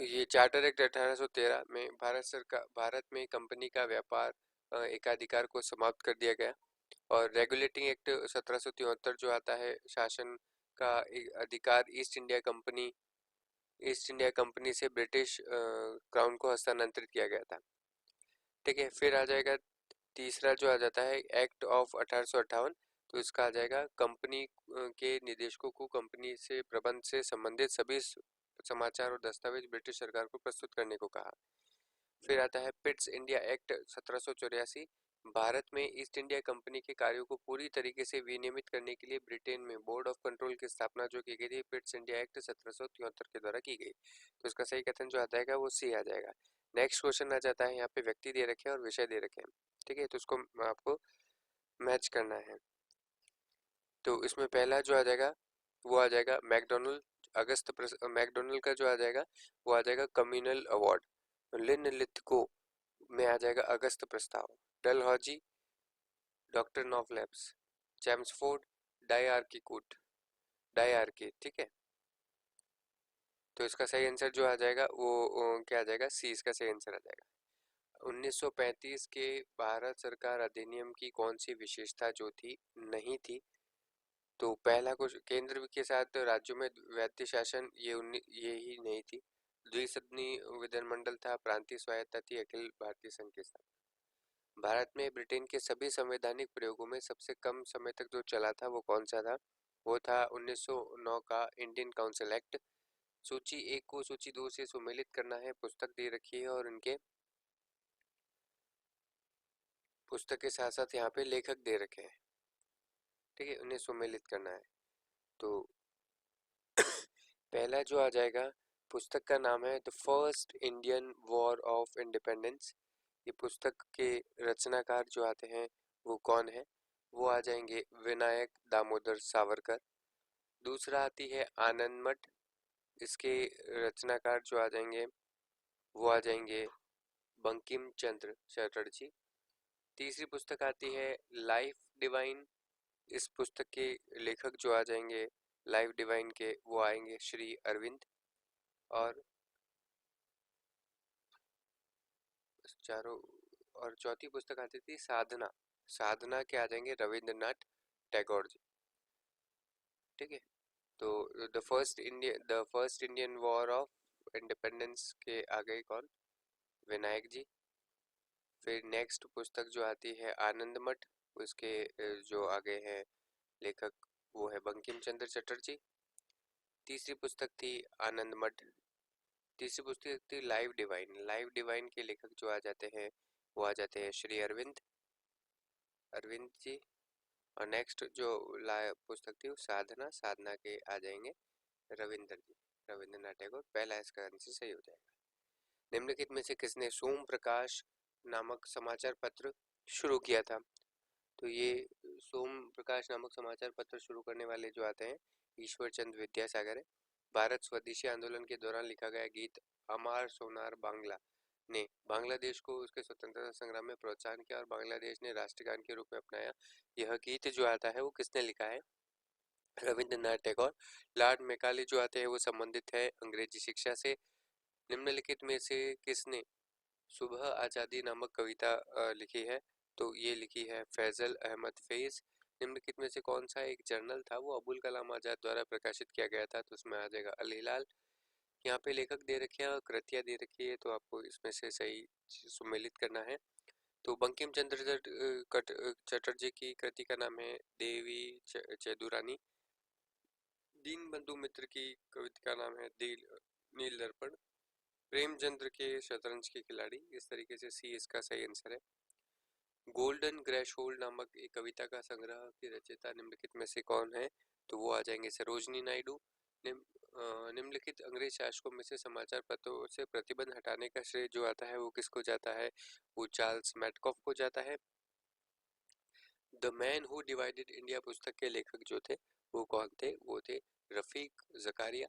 ये चार्टर एक्ट 1813 में भारत में कंपनी का व्यापार एकाधिकार को समाप्त कर दिया गया। और रेगुलेटिंग एक्ट 1773 जो आता है शासन का एक अधिकार ईस्ट इंडिया कंपनी से ब्रिटिश क्राउन को हस्तांतरित किया गया था, ठीक है। फिर आ जाएगा तीसरा जो आ जाता है एक्ट ऑफ 1858, तो इसका आ जाएगा कंपनी के निदेशकों को कंपनी से प्रबंध से संबंधित सभी समाचार और दस्तावेज ब्रिटिश सरकार को प्रस्तुत करने को कहा। फिर आता है पिट्स इंडिया एक्ट 1784, भारत में ईस्ट इंडिया कंपनी के कार्यों को पूरी तरीके से विनियमित करने के लिए ब्रिटेन में बोर्ड ऑफ कंट्रोल की स्थापना जो की गई थी पिट्स इंडिया एक्ट 1773 के द्वारा की गई। तो इसका सही कथन जो आता है वो सी आ जाएगा। नेक्स्ट क्वेश्चन आ जाता है, यहाँ पे व्यक्ति दे रखे हैं और विषय दे रखे हैं, ठीक है, तो उसको आपको मैच करना है। तो इसमें पहला जो आ जाएगा वो आ जाएगा मैकडोनल्ड का जो आ जाएगा वो आ जाएगा कम्युनल अवार्ड। लिनलिथको में आ जाएगा अगस्त प्रस्ताव। Dalhousie doctor of labs, Chelmsford dyarchy, ठीक है। तो इसका सही आंसर जो आ जाएगा वो क्या आ जाएगा, सी इसका सही आंसर आ जाएगा। 1935 के भारत सरकार अधिनियम की कौन सी विशेषता जो थी नहीं थी? तो पहला कुछ केंद्र के साथ राज्यों में वैध शासन, ये ही नहीं थी। द्विसदनीय विधानमंडल था, प्रांतीय स्वायत्तता थी, अखिल भारतीय संघ के साथ। भारत में ब्रिटेन के सभी संवैधानिक प्रयोगों में सबसे कम समय तक जो चला था वो कौन सा था? वो था 1909 का इंडियन काउंसिल एक्ट। सूची 1 को सूची 2 से सुमेलित करना है, पुस्तक दे रखी है और उनके पुस्तक के साथ साथ यहाँ पे लेखक दे रखे हैं, ठीक है, उन्हें सुमेलित करना है। तो पहला जो आ जाएगा पुस्तक का नाम है the first Indian war of independence. ये पुस्तक के रचनाकार जो आते हैं वो कौन है? वो आ जाएंगे विनायक दामोदर सावरकर। दूसरा आती है आनंद मठ, इसके रचनाकार जो आ जाएंगे वो आ जाएंगे बंकिम चंद्र चटर्जी। तीसरी पुस्तक आती है लाइफ डिवाइन, इस पुस्तक के लेखक जो आ जाएंगे लाइफ डिवाइन के वो आएंगे श्री अरविंद। और चारों और चौथी पुस्तक आती थी साधना, साधना के आ जाएंगे रविंद्रनाथ टैगोर जी, ठीक है। तो the first Indian war of independence के आगे कौन? विनायक जी। फिर नेक्स्ट पुस्तक जो आती है आनंद मठ, उसके जो आगे हैं लेखक वो है बंकिम चंद्र चटर्जी। तीसरी पुस्तक थी आनंद मठ। तीसरी पुस्तक थी लाइव डिवाइन। लाइव डिवाइन के लेखक जो आ जाते हैं वो आ जाते हैं श्री अरविंद अरविंद जी। और नेक्स्ट जो पुस्तक थी वो साधना। साधना के आ जाएंगे रविंद्र जी, रविंद्रनाथ टैगोर। पहला इसका आंसर सही हो जाएगा। निम्नलिखित में से किसने सोम प्रकाश नामक समाचार पत्र शुरू किया था? तो ये सोम प्रकाश नामक समाचार पत्र शुरू करने वाले जो आते हैं ईश्वर चंद विद्यासागर है। भारत स्वदेशी आंदोलन के दौरान लिखा गया गीत अमार सोनार बांग्ला ने बांग्लादेश को उसके स्वतंत्रता संग्राम में प्रोत्साहन किया और बांग्लादेश ने राष्ट्रगान के रूप में अपनाया। यह गीत जो आता है वो किसने लिखा है? रविंद्रनाथ टैगोर। लॉर्ड मैकाले जो आते हैं वो संबंधित है अंग्रेजी शिक्षा से। निम्नलिखित में से किसने सुबह आज़ादी नामक कविता लिखी है? तो ये लिखी है फैजल अहमद फैज। निम्नलिखित में से कौन सा एक जर्नल था वो अबुल कलाम आजाद द्वारा प्रकाशित किया गया था? तो उसमें आ जाएगा अल हिलाल। यहाँ पे लेखक दे रखे हैं और कृतियाँ दे रखी है, तो आपको इसमें से सही सुमेलित करना है। तो बंकिम चंद्र चटर्जी की कृति का नाम है देवी चेदुरानी। दीन बंधु मित्र की कविता का नाम है नील दर्पण। प्रेमचंद्र के शतरंज के खिलाड़ी। इस तरीके से सी इसका सही आंसर है। गोल्डन ग्रैशहोल्ड नामक एक कविता का संग्रह की रचयिता निम्नलिखित में से कौन है? तो वो आ जाएंगे सरोजनी नायडू। निम्नलिखित अंग्रेज शासकों में से समाचार पत्रों से प्रतिबंध हटाने का श्रेय जो आता है वो किसको जाता है? वो चार्ल्स मैटकॉफ को जाता है। The man who divided India पुस्तक के लेखक जो थे वो कौन थे? वो थे रफीक जकारिया।